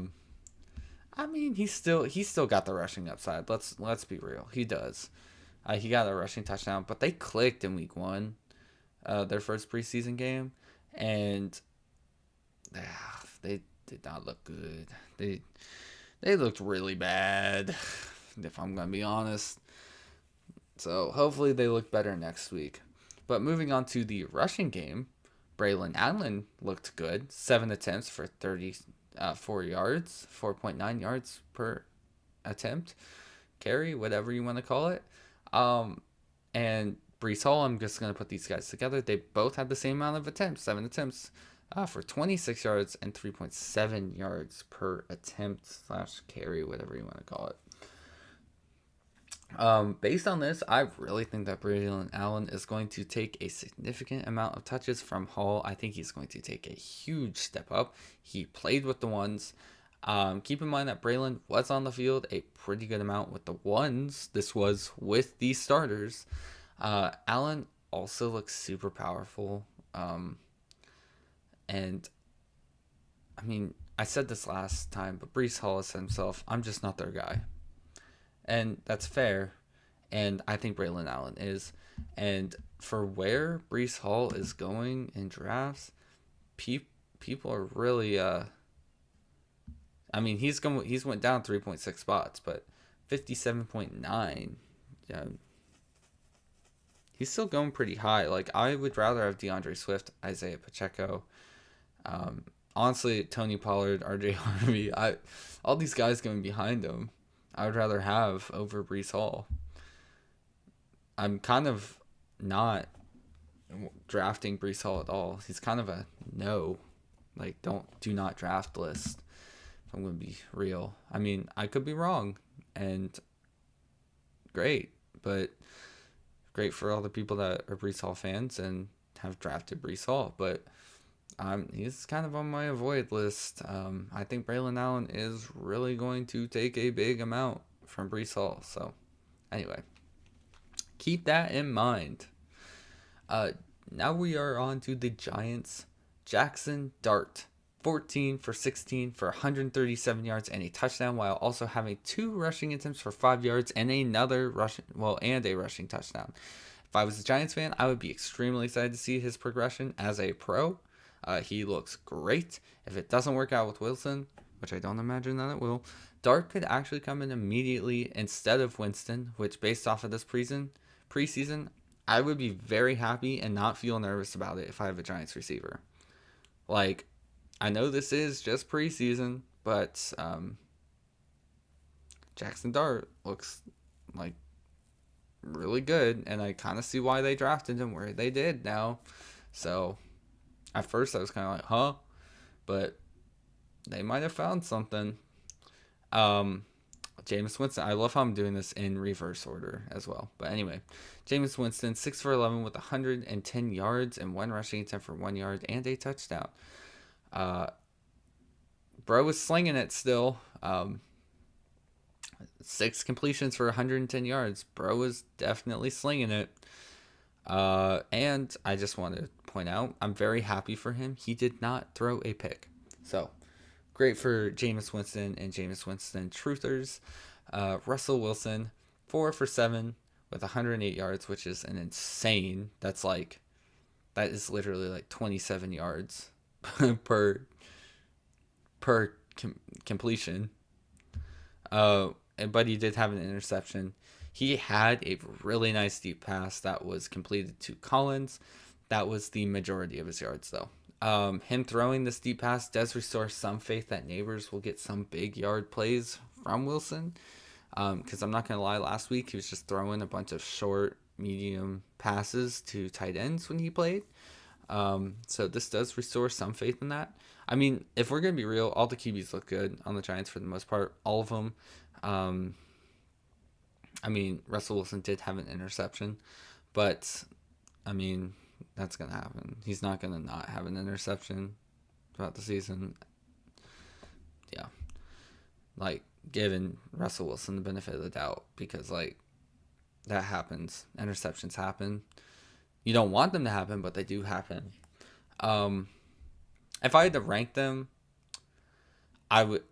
mean, he's still got the rushing upside. Let's be real. He does. He got a rushing touchdown, but they clicked in week 1, their first preseason game, and they did not look good. They looked really bad, if I'm going to be honest. So hopefully they look better next week. But moving on to the rushing game, Braylon Allen looked good. 7 attempts for 34 yards, 4.9 yards per attempt, carry, whatever you want to call it. And Breece Hall, I'm just going to put these guys together. They both had the same amount of attempts, 7 attempts. For 26 yards and 3.7 yards per attempt / carry, whatever you want to call it. Based on this, I really think that Braylon Allen is going to take a significant amount of touches from Hall. I think he's going to take a huge step up. He played with the ones. Keep in mind that Braylon was on the field a pretty good amount with the ones. This was with the starters. Allen also looks super powerful. And I mean, I said this last time, but Breece Hall has said himself, I'm just not their guy. And that's fair. And I think Braylon Allen is. And for where Breece Hall is going in drafts, people are really I mean, he's went down 3.6 spots, but 57.9. Yeah, he's still going pretty high. Like, I would rather have DeAndre Swift, Isaiah Pacheco, honestly, Tony Pollard, RJ Harvey. All these guys going behind him, I would rather have over Breece Hall. I'm kind of not drafting Breece Hall at all. He's kind of a no, like do not draft list. If I'm going to be real. I mean, I could be wrong, and great, but great for all the people that are Breece Hall fans and have drafted Breece Hall, but he's kind of on my avoid list. I think Braylon Allen is really going to take a big amount from Breece Hall. So, anyway, keep that in mind. Now we are on to the Giants. Jackson Dart, 14 for 16 for 137 yards and a touchdown, while also having 2 rushing attempts for 5 yards and a rushing touchdown. If I was a Giants fan, I would be extremely excited to see his progression as a pro. He looks great. If it doesn't work out with Wilson, which I don't imagine that it will, Dart could actually come in immediately instead of Winston, which based off of this preseason, I would be very happy and not feel nervous about it if I have a Giants receiver. Like, I know this is just preseason, but Jackson Dart looks like really good, and I kind of see why they drafted him where they did now. So at first I was kind of like, huh? But they might have found something. Jameis Winston, I love how I'm doing this in reverse order as well. But anyway, Jameis Winston, 6 for 11 with 110 yards and 1 rushing attempt for 1 yard and a touchdown. Bro was slinging it still. 6 completions for 110 yards. Bro was definitely slinging it. And I just want to point out, I'm very happy for him. He did not throw a pick. So, great for Jameis Winston and Jameis Winston truthers. Russell Wilson, 4 for 7 with 108 yards, which is an insane. That is literally like 27 yards per completion. But he did have an interception. He had a really nice deep pass that was completed to Collins. That was the majority of his yards, though. Him throwing this deep pass does restore some faith that Neighbors will get some big yard plays from Wilson. Because I'm not going to lie, last week he was just throwing a bunch of short, medium passes to tight ends when he played. So this does restore some faith in that. I mean, if we're going to be real, all the QBs look good on the Giants for the most part. All of them. I mean, Russell Wilson did have an interception, but, I mean, that's going to happen. He's not going to not have an interception throughout the season. Yeah. Like, giving Russell Wilson the benefit of the doubt because, like, that happens. Interceptions happen. You don't want them to happen, but they do happen. If I had to rank them, I would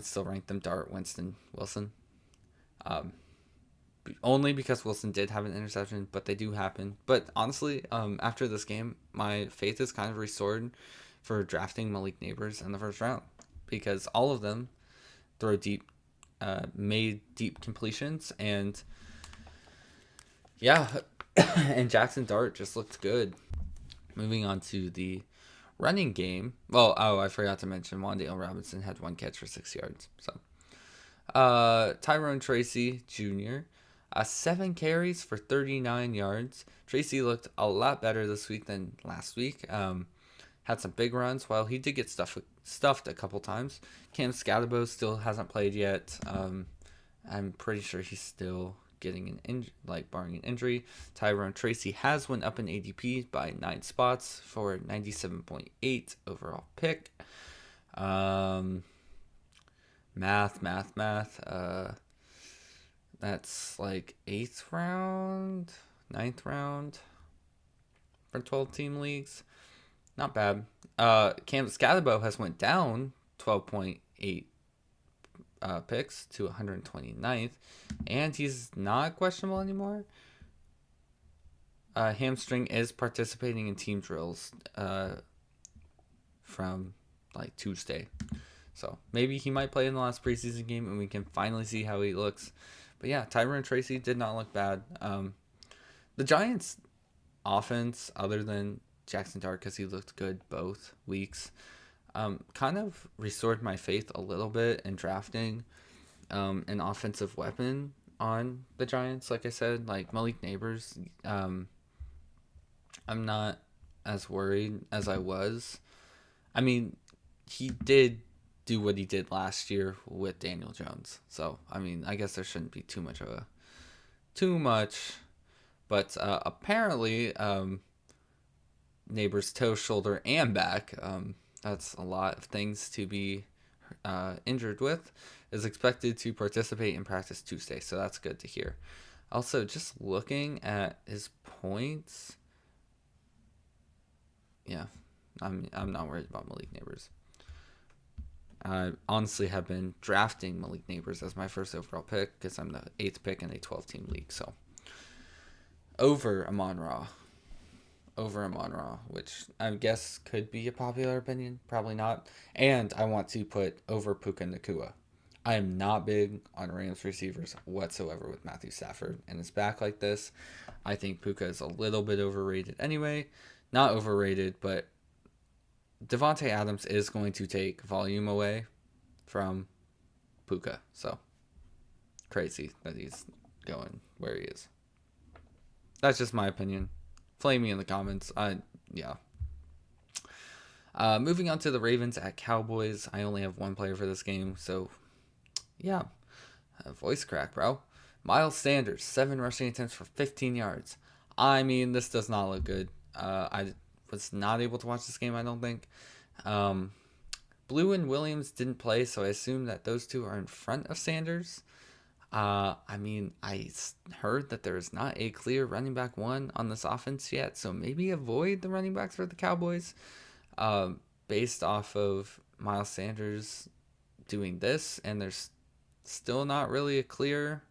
still rank them Dart, Winston, Wilson. Only because Wilson did have an interception, but they do happen. But honestly, after this game, my faith is kind of restored for drafting Malik Neighbors in the first round because all of them throw deep, made deep completions, and yeah, and Jackson Dart just looked good. Moving on to the running game. Well, I forgot to mention Wan'Dale Robinson had 1 catch for 6 yards. So, Tyrone Tracy Jr., 7 carries for 39 yards. Tracy looked a lot better this week than last week. Had some big runs, while he did get stuffed a couple times. Cam Scatterbo still hasn't played yet. I'm pretty sure he's still getting barring an injury. Tyrone Tracy has went up in ADP by 9 spots for 97.8 overall pick. Math. That's like 8th round, 9th round for 12-team leagues. Not bad. Cam Scatterbo has went down 12.8 picks to 129th, and he's not questionable anymore. Hamstring is participating in team drills from like Tuesday. So maybe he might play in the last preseason game and we can finally see how he looks. But yeah, Tyrone Tracy did not look bad. The Giants' offense, other than Jackson Dart because he looked good both weeks, kind of restored my faith a little bit in drafting an offensive weapon on the Giants. Like I said, like Malik Neighbors, I'm not as worried as I was. I mean, he did do what he did last year with Daniel Jones. So, I mean, I guess there shouldn't be too much. But apparently, Neighbors' toe, shoulder, and back, that's a lot of things to be injured with, is expected to participate in practice Tuesday. So that's good to hear. Also, just looking at his points, yeah, I'm not worried about Malik Neighbors. I honestly have been drafting Malik Neighbors as my first overall pick because I'm the 8th pick in a 12-team league. So over Amon-Ra, which I guess could be a popular opinion, probably not. And I want to put over Puka Nacua. I am not big on Rams receivers whatsoever with Matthew Stafford and his back like this. I think Puka is a little bit overrated anyway. Not overrated, but Devontae Adams is going to take volume away from Puka. So, crazy that he's going where he is. That's just my opinion. Flame me in the comments. Yeah. Moving on to the Ravens at Cowboys. I only have one player for this game, so yeah. Voice crack, bro. Miles Sanders, 7 rushing attempts for 15 yards. I mean, this does not look good. I was not able to watch this game, I don't think. Blue and Williams didn't play, so I assume that those two are in front of Sanders. I mean, I heard that there is not a clear running back one on this offense yet, so maybe avoid the running backs for the Cowboys based off of Miles Sanders doing this, and there's still not really a clear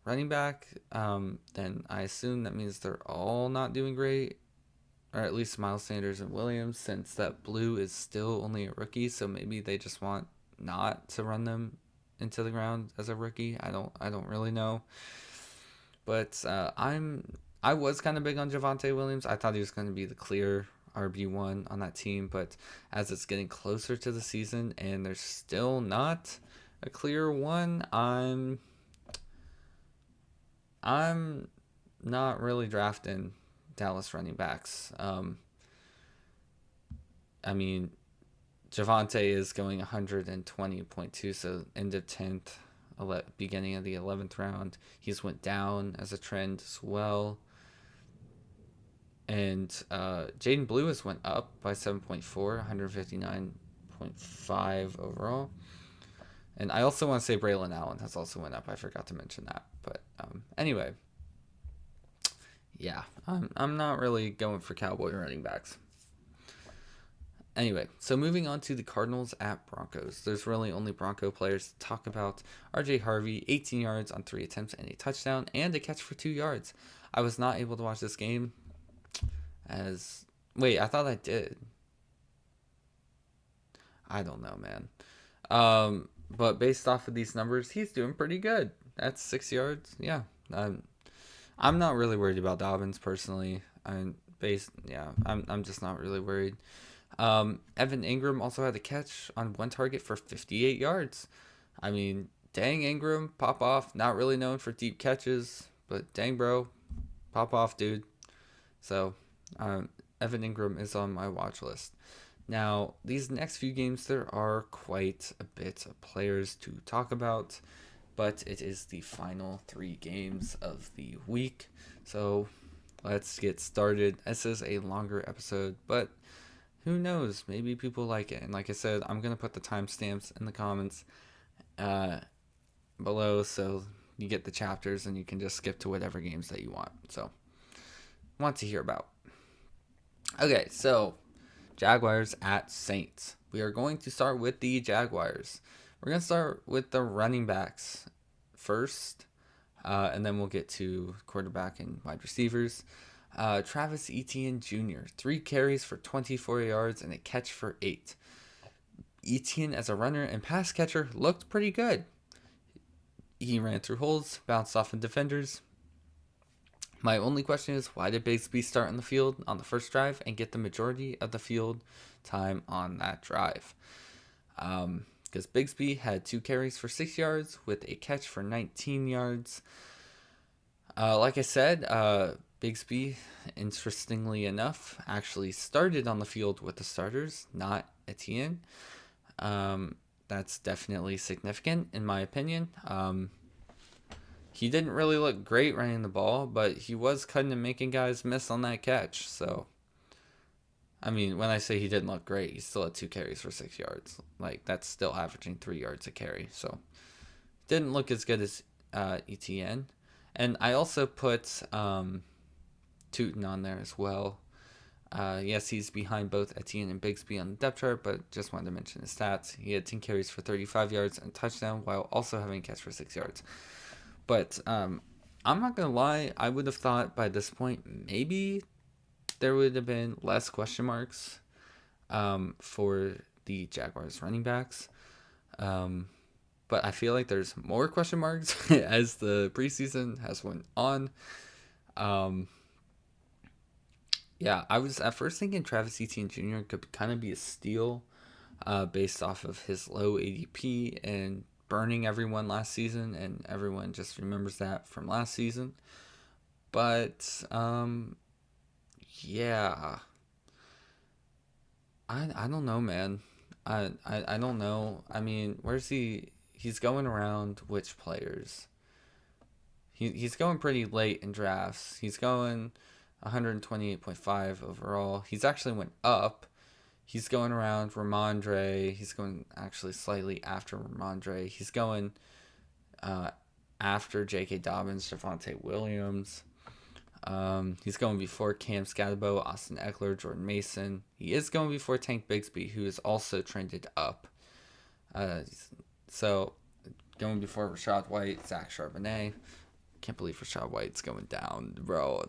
running back. Then I assume that means they're all not doing great, or at least Miles Sanders and Williams, since that Blue is still only a rookie, so maybe they just want not to run them into the ground as a rookie. I don't really know. But I was kind of big on Javonte Williams. I thought he was going to be the clear RB1 on that team, but as it's getting closer to the season and there's still not a clear one, I'm not really drafting Dallas running backs. I mean, Javonte is going 120.2, so end of 10th, beginning of the 11th round. He's went down as a trend as well. And Jaden Blue has went up by 7.4, 159.5 overall. And I also want to say Braylon Allen has also went up. I forgot to mention that. But anyway, yeah, I'm not really going for Cowboy running backs. Anyway, so moving on to the Cardinals at Broncos. There's really only Bronco players to talk about. RJ Harvey, 18 yards on 3 attempts and a touchdown, and a catch for 2 yards. I was not able to watch this game Wait, I thought I did. I don't know, man. But based off of these numbers, he's doing pretty good. That's 6 yards. Yeah. I'm not really worried about Dobbins personally. I'm just not really worried. Evan Ingram also had a catch on 1 target for 58 yards. I mean, dang Ingram, pop off. Not really known for deep catches, but dang bro, pop off, dude. So, Evan Ingram is on my watch list. Now, these next few games, there are quite a bit of players to talk about, but it is the final 3 games of the week. So, let's get started. This is a longer episode, but who knows? Maybe people like it. And like I said, I'm going to put the timestamps in the comments below so you get the chapters and you can just skip to whatever games that you want. So, want to hear about. Okay, so Jaguars at Saints. We are going to start with the Jaguars. We're going to start with the running backs first, and then we'll get to quarterback and wide receivers. Travis Etienne Jr., 3 carries for 24 yards and a catch for 8. Etienne, as a runner and pass catcher, looked pretty good. He ran through holes, bounced off of defenders. My only question is, why did Bigsby start on the field on the first drive and get the majority of the field time on that drive? Because Bigsby had 2 carries for 6 yards with a catch for 19 yards. Like I said, Bigsby, interestingly enough, actually started on the field with the starters, not Etienne. That's definitely significant, in my opinion. He didn't really look great running the ball, but he was cutting and making guys miss on that catch. So, I mean, when I say he didn't look great, he still had 2 carries for 6 yards. Like, that's still averaging 3 yards a carry. So, didn't look as good as Etienne. And I also put Tootin on there as well. Yes, he's behind both Etienne and Bigsby on the depth chart, but just wanted to mention his stats. He had 10 carries for 35 yards and a touchdown, while also having a catch for 6 yards. But I'm not going to lie, I would have thought by this point maybe there would have been less question marks for the Jaguars running backs. But I feel like there's more question marks as the preseason has went on. Yeah, I was at first thinking Travis Etienne Jr. could kind of be a steal based off of his low ADP and burning everyone last season, and everyone just remembers that from last season. But, yeah. I don't know, man. I don't know. I mean, where's he? He's going around which players? He's going pretty late in drafts. He's going 128.5 overall. He's actually went up. He's going around Ramondre. He's going actually slightly after Ramondre. He's going after J.K. Dobbins, Javonte Williams. He's going before Cam Scatterbo, Austin Eckler, Jordan Mason. He is going before Tank Bigsby, who is also trended up. So, going before Rachaad White, Zach Charbonnet. Can't believe Rachaad White's going down, bro.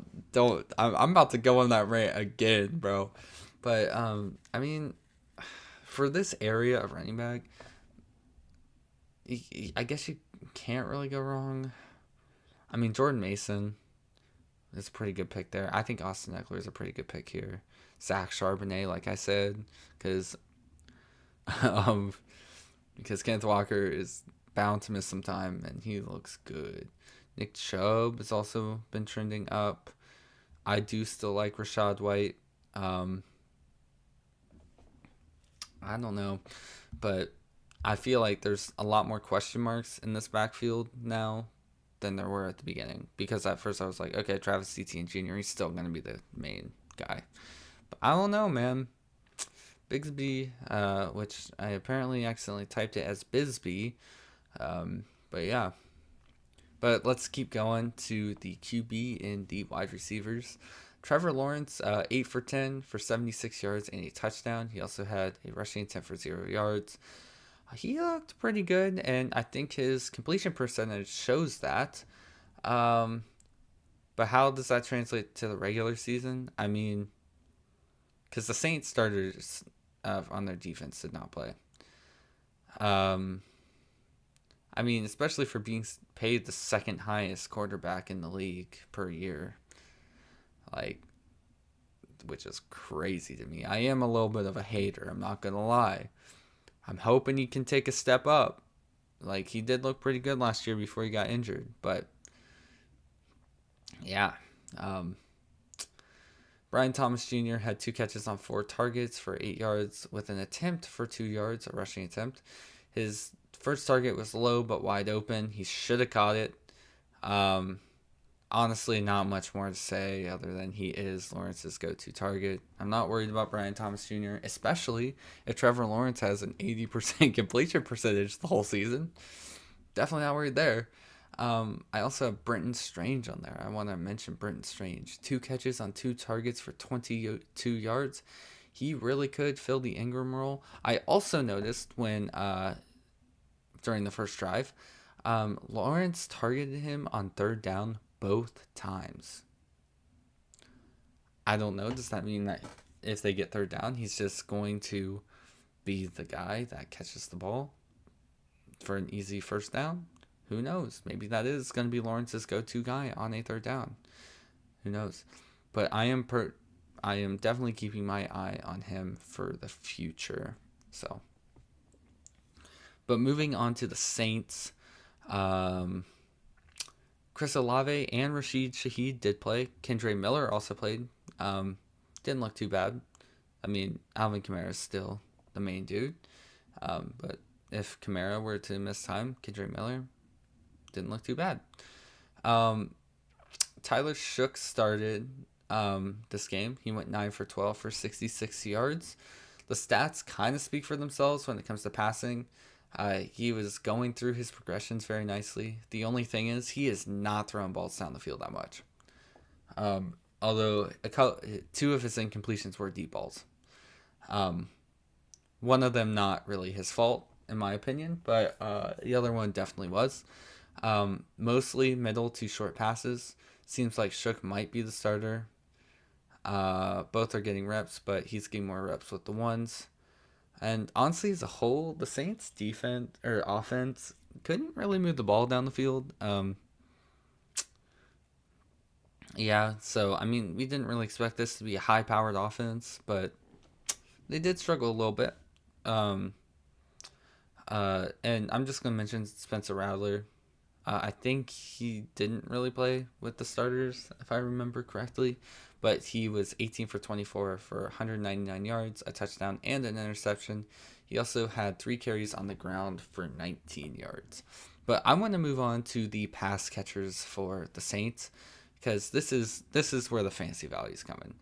I'm about to go on that rant again, bro. But, I mean, for this area of running back, I guess you can't really go wrong. I mean, Jordan Mason is a pretty good pick there. I think Austin Eckler is a pretty good pick here. Zach Charbonnet, like I said, because Kenneth Walker is bound to miss some time, and he looks good. Nick Chubb has also been trending up. I do still like Rachaad White. I don't know, but I feel like there's a lot more question marks in this backfield now than there were at the beginning. Because at first I was like, okay, Travis Etienne Jr., he's still going to be the main guy. But I don't know, man. Bigsby, which I apparently accidentally typed it as Bisbee. But yeah. But let's keep going to the QB and the wide receivers. Trevor Lawrence, 8 for 10 for 76 yards and a touchdown. He also had a rushing attempt for 0 yards. He looked pretty good, and I think his completion percentage shows that. But how does that translate to the regular season? I mean, because the Saints starters on their defense did not play. I mean, especially for being paid the second highest quarterback in the league per year. Like, which is crazy to me. I am a little bit of a hater, I'm not going to lie. I'm hoping he can take a step up. Like, he did look pretty good last year before he got injured. But, yeah. Brian Thomas Jr. had 2 catches on 4 targets for 8 yards with an attempt for 2 yards, a rushing attempt. His first target was low but wide open. He should have caught it. Honestly, not much more to say other than he is Lawrence's go-to target. I'm not worried about Brian Thomas Jr., especially if Trevor Lawrence has an 80% completion percentage the whole season. Definitely not worried there. I also have Brenton Strange on there. I want to mention Brenton Strange. 2 catches on 2 targets for 22 yards. he really could fill the Ingram role. I also noticed when during the first drive, Lawrence targeted him on third down both times. I don't know. Does that mean that if they get third down, he's just going to be the guy that catches the ball for an easy first down? Who knows? Maybe that is going to be Lawrence's go-to guy on a third down. Who knows? But I am definitely keeping my eye on him for the future. So, but moving on to the Saints, Chris Olave and Rashid Shaheed did play. Kendre Miller also played. Didn't look too bad. I mean, Alvin Kamara is still the main dude. But if Kamara were to miss time, Kendre Miller didn't look too bad. Tyler Shook started this game. He went 9 for 12 for 66 yards. The stats kind of speak for themselves when it comes to passing. He was going through his progressions very nicely. The only thing is he is not throwing balls down the field that much. Although two of his incompletions were deep balls. One of them not really his fault, in my opinion, but the other one definitely was. Mostly middle to short passes. Seems like Shook might be the starter. Both are getting reps, but he's getting more reps with the ones. And honestly, as a whole, the Saints' offense couldn't really move the ball down the field. Yeah, so I mean, we didn't really expect this to be a high-powered offense, but they did struggle a little bit. And I'm just gonna mention Spencer Rattler. I think he didn't really play with the starters, if I remember correctly, but he was 18 for 24 for 199 yards, a touchdown, and an interception. He also had 3 carries on the ground for 19 yards. But I want to move on to the pass catchers for the Saints, because this is where the fantasy value is coming.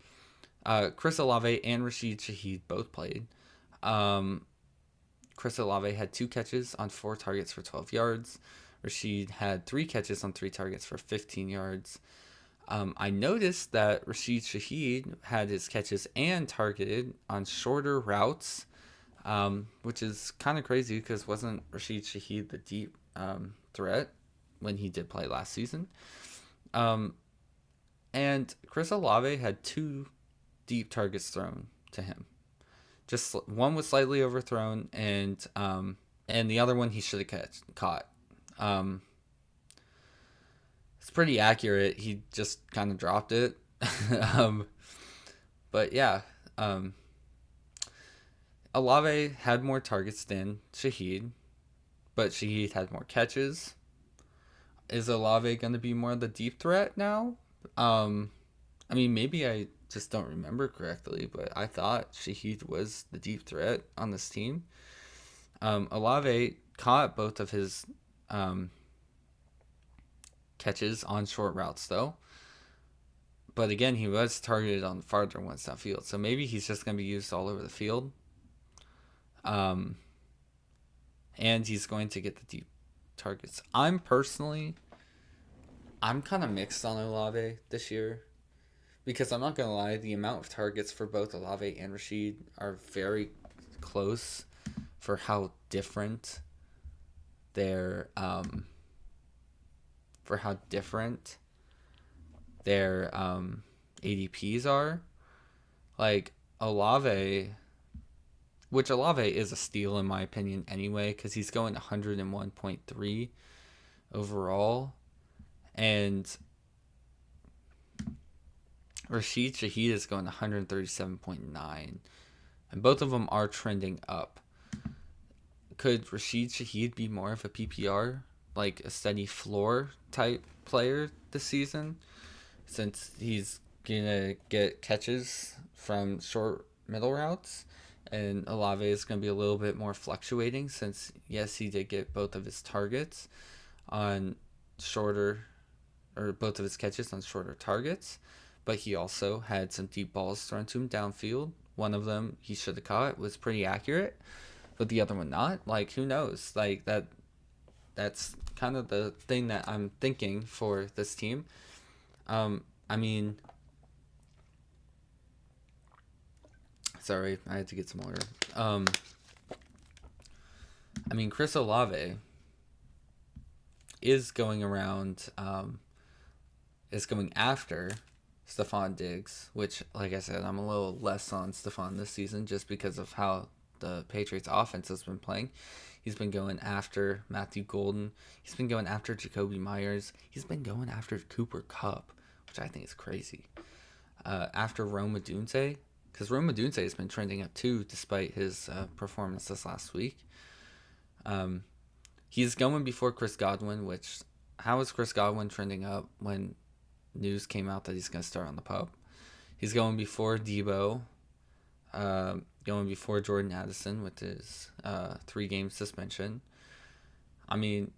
Chris Olave and Rashid Shaheed both played. Chris Olave had 2 catches on 4 targets for 12 yards. Rashid had 3 catches on 3 targets for 15 yards. I noticed that Rashid Shaheed had his catches and targeted on shorter routes, which is kind of crazy because wasn't Rashid Shaheed the deep threat when he did play last season? And Chris Olave had 2 deep targets thrown to him. Just one was slightly overthrown, and the other one he should have caught. It's pretty accurate. He just kind of dropped it. But yeah, Olave had more targets than Shaheed, but Shaheed had more catches. Is Olave going to be more of the deep threat now? I mean, maybe I just don't remember correctly, but I thought Shaheed was the deep threat on this team. Olave caught both of his catches on short routes, though. But again, he was targeted on farther ones downfield, so maybe he's just going to be used all over the field. And he's going to get the deep targets. I'm kind of mixed on Olave this year, because I'm not going to lie, the amount of targets for both Olave and Rashid are very close for how different their ADPs are. Like Olave, which Olave is a steal in my opinion anyway, because he's going 101.3 overall, and Rashid Shaheed is going 137.9, and both of them are trending up. Could Rashid Shaheed be more of a PPR, like a steady floor type player this season, since he's gonna get catches from short middle routes, and Olave is gonna be a little bit more fluctuating, since yes, he did get both of his targets on shorter, or both of his catches on shorter targets, but he also had some deep balls thrown to him downfield. One of them he should have caught, was pretty accurate, but the other one not. Like, who knows? Like, that's kind of the thing that I'm thinking for this team. I mean, Sorry, I had to get some water. I mean, Chris Olave is going around, is going after Stephon Diggs, which, like I said, I'm a little less on Stephon this season just because of how the Patriots offense has been playing. He's been going after Matthew Golden. He's been going after Jacoby Myers. He's been going after Cooper Kupp, which I think is crazy. After Rome Odunze, because Rome Odunze has been trending up too, despite his performance this last week. He's going before Chris Godwin, which, how is Chris Godwin trending up when news came out that he's going to start on the pup? He's going before Debo, going before Jordan Addison with his 3-game suspension. I mean,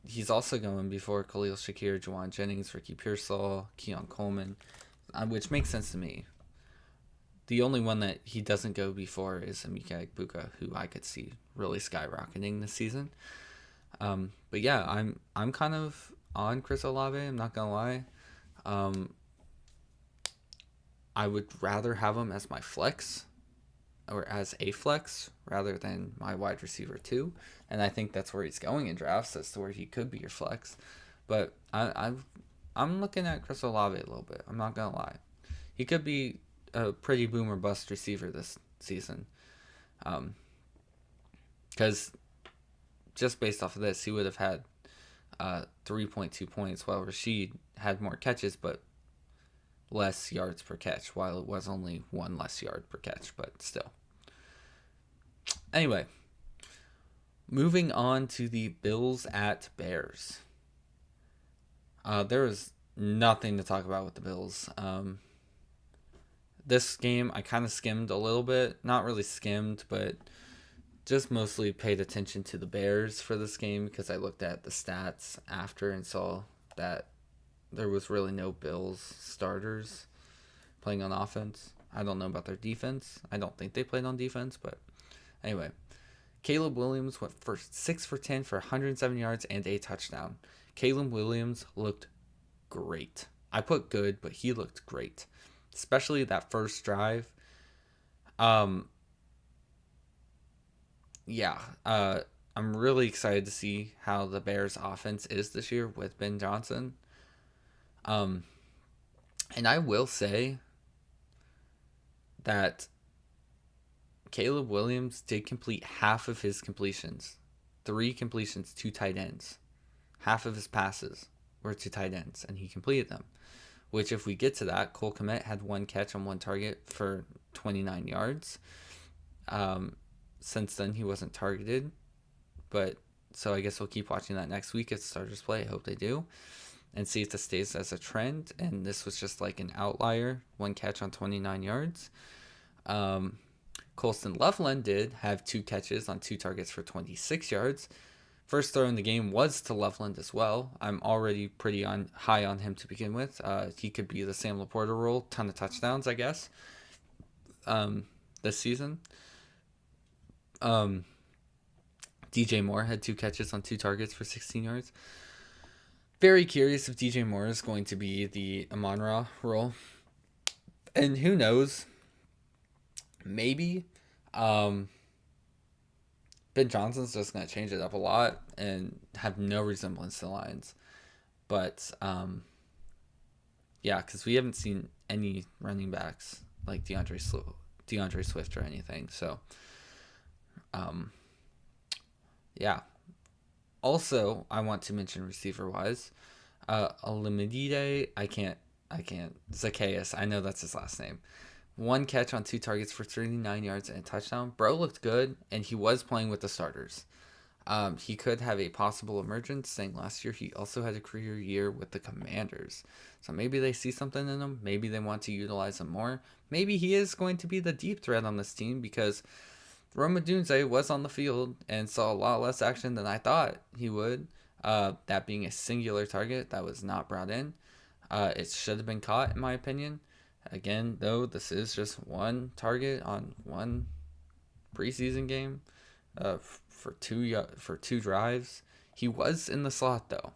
he's also going before Khalil Shakir, Juwan Jennings, Ricky Pearsall, Keon Coleman, which makes sense to me. The only one that he doesn't go before is Emeka Egbuka, who I could see really skyrocketing this season. But yeah, I'm kind of on Chris Olave. I'm not gonna lie. I would rather have him as my flex, or as a flex, rather than my wide receiver 2. And I think that's where he's going in drafts, as to where he could be your flex. But I'm looking at Chris Olave a little bit. I'm not gonna lie. He could be a pretty boom or bust receiver this season. Because just based off of this, he would have had 3.2 points, while Rashid had more catches, but less yards per catch, while it was only 1 less yard per catch, but still. Anyway, moving on to the Bills at Bears. There was nothing to talk about with the Bills. This game, I kind of skimmed a little bit. Not really skimmed, but just mostly paid attention to the Bears for this game because I looked at the stats after and saw that there was really no Bills starters playing on offense. I don't know about their defense. I don't think they played on defense, but anyway. Caleb Williams went for 6 for 10 for 107 yards and a touchdown. Caleb Williams looked great. I put good, but he looked great. Especially that first drive. I'm really excited to see how the Bears offense is this year with Ben Johnson. And I will say that Caleb Williams did complete half of his completions. 3 completions to tight ends. Half of his passes were to tight ends, and he completed them. Which, if we get to that, Cole Kmet had 1 catch on 1 target for 29 yards. Since then, he wasn't targeted. But so I guess we'll keep watching that next week as starters play. I hope they do. And see if this stays as a trend. And this was just like an outlier. 1 catch on 29 yards. Colston Loveland did have 2 catches on 2 targets for 26 yards. First throw in the game was to Loveland as well. I'm already pretty high on him to begin with. He could be the Sam Laporta role. Ton of touchdowns, I guess, this season. DJ Moore had 2 catches on 2 targets for 16 yards. Very curious if DJ Moore is going to be the Amon-Ra role. And who knows? Maybe. Ben Johnson's just going to change it up a lot and have no resemblance to the Lions. But, because we haven't seen any running backs like DeAndre Swift or anything. So, Also, I want to mention receiver-wise, Olamide, I can't, Zacchaeus, I know that's his last name. 1 catch on 2 targets for 39 yards and a touchdown. Bro looked good, and he was playing with the starters. He could have a possible emergence, saying last year he also had a career year with the Commanders. So maybe they see something in him. Maybe they want to utilize him more. Maybe he is going to be the deep threat on this team because Rome Odunze was on the field and saw a lot less action than I thought he would. That being a singular target that was not brought in. It should have been caught, in my opinion. Again, though, this is just 1 target on 1 preseason game for 2 drives. He was in the slot, though.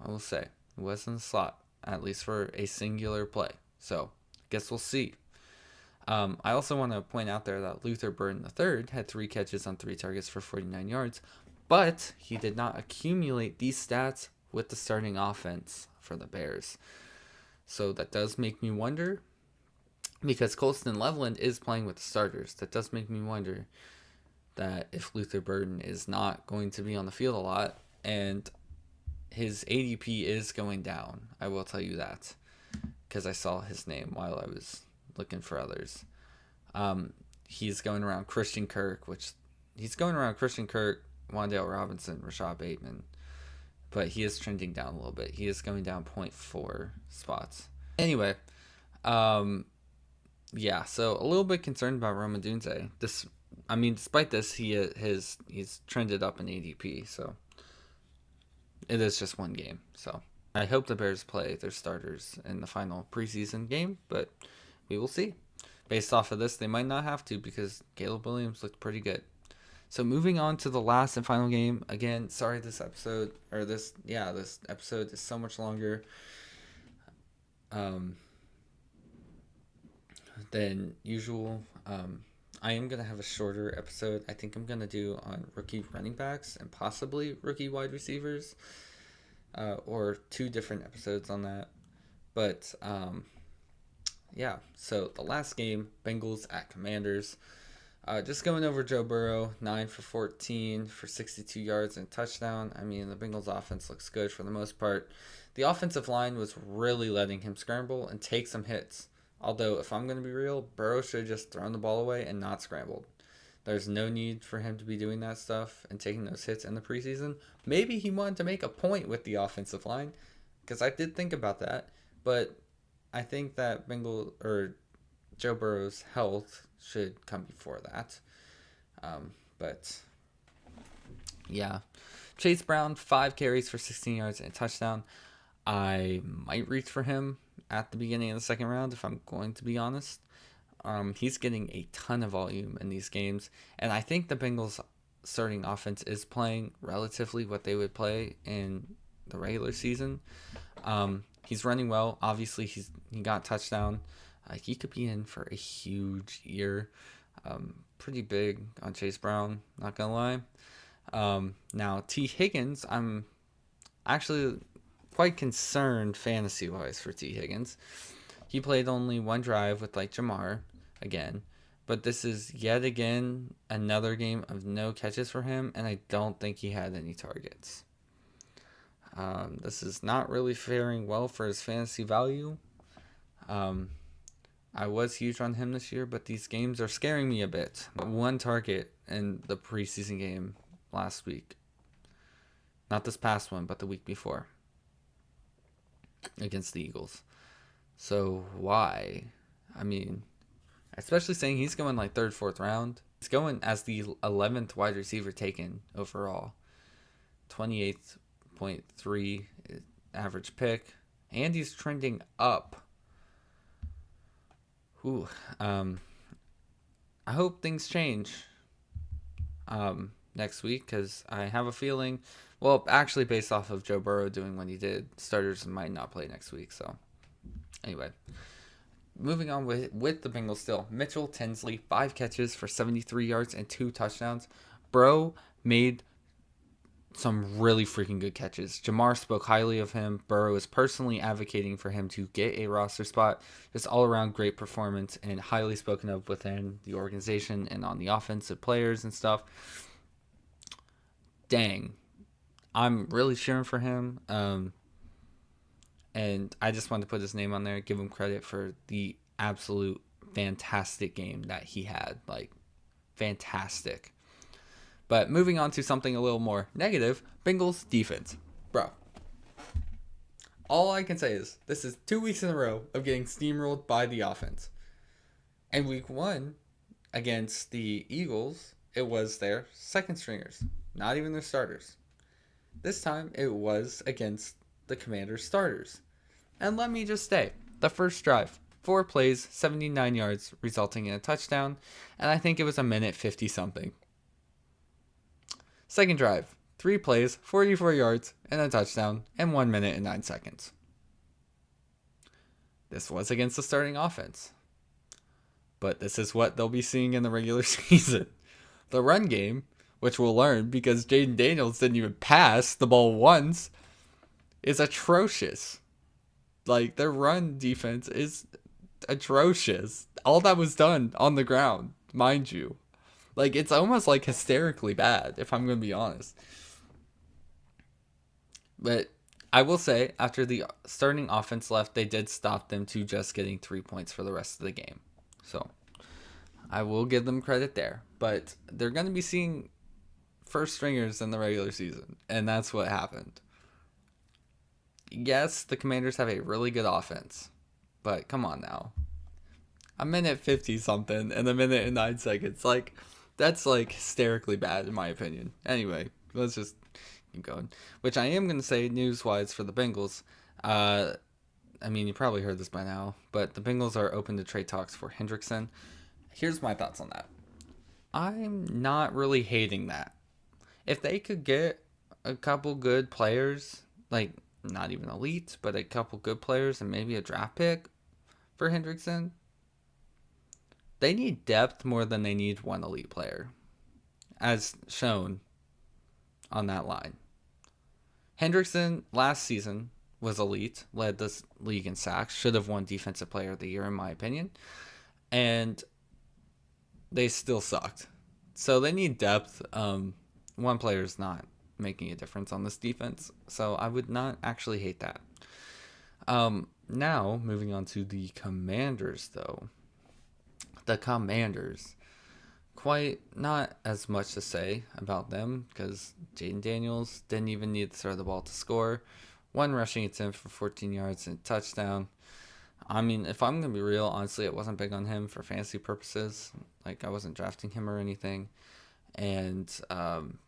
I will say. He was in the slot, at least for a singular play. So, I guess we'll see. I also want to point out there that Luther Burden III had 3 catches on 3 targets for 49 yards, but he did not accumulate these stats with the starting offense for the Bears. So that does make me wonder, because Colston Loveland is playing with the starters. That does make me wonder that if Luther Burden is not going to be on the field a lot, and his ADP is going down. I will tell you that, because I saw his name while I was looking for others. He's going around Christian Kirk, Wan'Dale Robinson, Rashad Bateman, but he is trending down a little bit. He is going down 0.4 spots. Anyway, yeah, so a little bit concerned about Rome Odunze. Despite this, he's trended up in ADP, so it is just one game. So I hope the Bears play their starters in the final preseason game, but we will see. Based off of this, they might not have to, because Caleb Williams looked pretty good. So moving on to the last and final game. Again, sorry this episode is so much longer than usual. I am going to have a shorter episode. I think I'm going to do on rookie running backs and possibly rookie wide receivers, or 2 different episodes on that. But yeah, so the last game, Bengals at Commanders. Just going over Joe Burrow, 9 for 14 for 62 yards and a touchdown. I mean, the Bengals offense looks good for the most part. The offensive line was really letting him scramble and take some hits. Although, if I'm going to be real, Burrow should have just thrown the ball away and not scrambled. There's no need for him to be doing that stuff and taking those hits in the preseason. Maybe he wanted to make a point with the offensive line, because I did think about that. But I think that Joe Burrow's health should come before that. But yeah, Chase Brown, 5 carries for 16 yards and a touchdown. I might reach for him at the beginning of the second round, if I'm going to be honest. He's getting a ton of volume in these games, and I think the Bengals starting offense is playing relatively what they would play in the regular season. He's running well. Obviously, he got a touchdown. He could be in for a huge year. Pretty big on Chase Brown, not gonna lie. Now, T. Higgins, I'm actually quite concerned fantasy-wise for T. Higgins. He played only 1 drive with Jamar again, but this is yet again another game of no catches for him, and I don't think he had any targets. This is not really faring well for his fantasy value. I was huge on him this year, but these games are scaring me a bit. 1 target in the preseason game last week. Not this past one, but the week before, against the Eagles. So why? I mean, especially saying he's going 3rd, 4th round. He's going as the 11th wide receiver taken overall. 28.3 average pick. And he's trending up. Ooh. I hope things change next week, because I have a feeling, well, actually based off of Joe Burrow doing what he did, starters might not play next week. So anyway, moving on with the Bengals still. Mitchell Tinsley, 5 catches for 73 yards and 2 touchdowns. Bro made some really freaking good catches. Jamar spoke highly of him. Burrow is personally advocating for him to get a roster spot. Just all around great performance and highly spoken of within the organization and on the offensive players and stuff. Dang. I'm really cheering for him. And I just wanted to put his name on there, give him credit for the absolute fantastic game that he had. Fantastic. But moving on to something a little more negative, Bengals defense. Bro, all I can say is this is 2 weeks in a row of getting steamrolled by the offense. And week 1 against the Eagles, it was their second stringers, not even their starters. This time it was against the Commanders' starters. And let me just say, the first drive, 4 plays, 79 yards, resulting in a touchdown, and I think it was a minute 50 something. Second drive, 3 plays, 44 yards, and a touchdown, and 1 minute and 9 seconds. This was against the starting offense. but this is what they'll be seeing in the regular season. The run game, which we'll learn because Jaden Daniels didn't even pass the ball once, is atrocious. Like, their run defense is atrocious. All that was done on the ground, mind you. Like, it's almost like hysterically bad, if I'm going to be honest. But I will say, after the starting offense left, they did stop them to just getting 3 points for the rest of the game. So I will give them credit there. But they're going to be seeing first stringers in the regular season, and that's what happened. Yes, the Commanders have a really good offense, but come on now. A minute 50 something and a minute and 9 seconds. Like, that's like hysterically bad in my opinion. Anyway, let's just keep going. Which I am going to say news-wise for the Bengals. I mean, you probably heard this by now, but the Bengals are open to trade talks for Hendrickson. Here's my thoughts on that. I'm not really hating that. If they could get a couple good players, like not even elite, but a couple good players and maybe a draft pick for Hendrickson, they need depth more than they need one elite player, as shown on that line. Hendrickson last season was elite, led this league in sacks, should have won Defensive Player of the Year in my opinion, and they still sucked. So they need depth. One player is not making a difference on this defense, so I would not actually hate that. Now, moving on to the Commanders, though. The Commanders, quite not as much to say about them because Jaden Daniels didn't even need to throw the ball to score. One rushing attempt for 14 yards and a touchdown. I mean, if I'm going to be real, honestly, it wasn't big on him for fantasy purposes. Like, I wasn't drafting him or anything. And,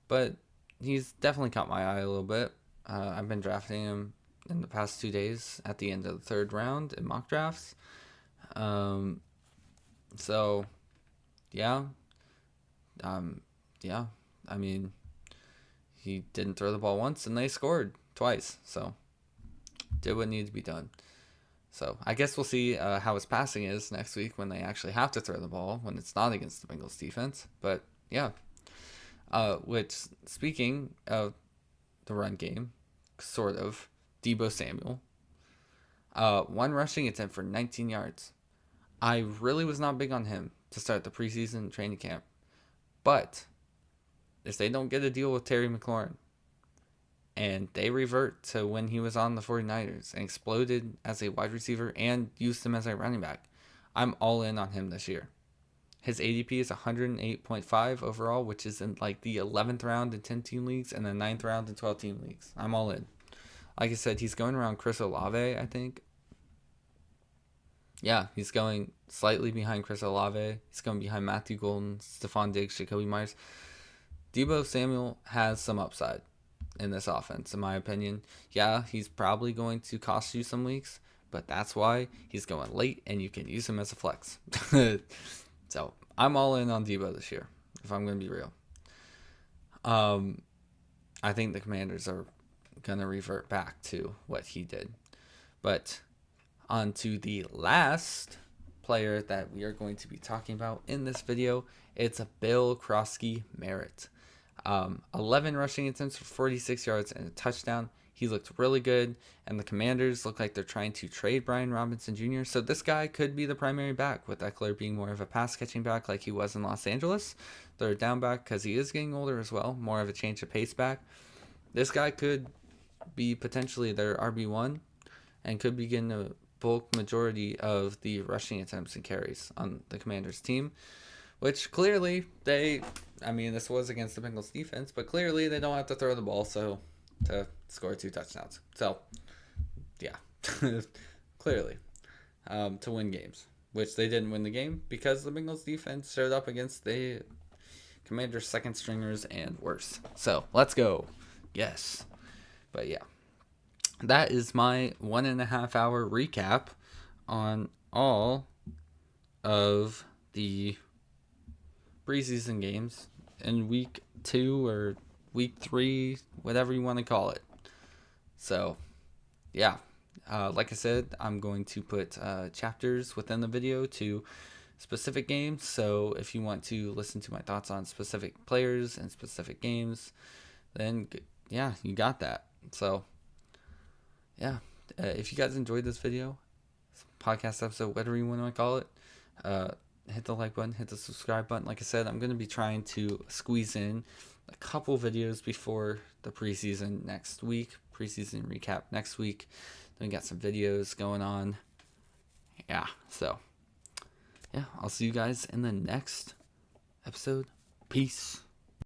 but he's definitely caught my eye a little bit. I've been drafting him in the past 2 days at the end of the third round in mock drafts. So, yeah. Yeah. I mean, he didn't throw the ball once and they scored twice. So, did what needed to be done. So, I guess we'll see how his passing is next week when they actually have to throw the ball, when it's not against the Bengals defense. But, yeah. Which, speaking of the run game, sort of, Deebo Samuel. One rushing attempt for 19 yards. I really was not big on him to start the preseason training camp. But if they don't get a deal with Terry McLaurin and they revert to when he was on the 49ers and exploded as a wide receiver and used him as a running back, I'm all in on him this year. His ADP is 108.5 overall, which is in like the 11th round in 10-team leagues and the 9th round in 12-team leagues. I'm all in. Like I said, he's going around Chris Olave, I think. Yeah, he's going slightly behind Chris Olave. He's going behind Matthew Golden, Stephon Diggs, Jacoby Myers. Deebo Samuel has some upside in this offense, in my opinion. Yeah, he's probably going to cost you some weeks, but that's why he's going late, and you can use him as a flex. So, I'm all in on Deebo this year, if I'm going to be real. I think the Commanders are going to revert back to what he did. But on to the last player that we are going to be talking about in this video. It's Bill Krosky-Merritt. 11 rushing attempts for 46 yards and a touchdown. He looked really good, and the Commanders look like they're trying to trade Brian Robinson Jr., so this guy could be the primary back, with Eckler being more of a pass-catching back like he was in Los Angeles. Third down back, because he is getting older as well, more of a change of pace back. This guy could be potentially their RB1 and could be getting a bulk majority of the rushing attempts and carries on the Commanders team, which clearly this was against the Bengals defense, but clearly they don't have to throw the ball to score 2 touchdowns. So, yeah, clearly, to win games, which they didn't win the game because the Bengals defense showed up against the Commanders' second stringers and worse. So, let's go. Yes. But yeah, that is my 1.5 hour recap on all of the preseason games in week 2 or week 3, whatever you want to call it. So, yeah, like I said, I'm going to put chapters within the video to specific games. So if you want to listen to my thoughts on specific players and specific games, then yeah, you got that. So yeah, if you guys enjoyed this video, podcast episode, whatever you want to call it, hit the like button, hit the subscribe button. Like I said, I'm going to be trying to squeeze in a couple videos before the preseason next week. Preseason recap next week. Then we got some videos going on. Yeah, so yeah, I'll see you guys in the next episode. Peace.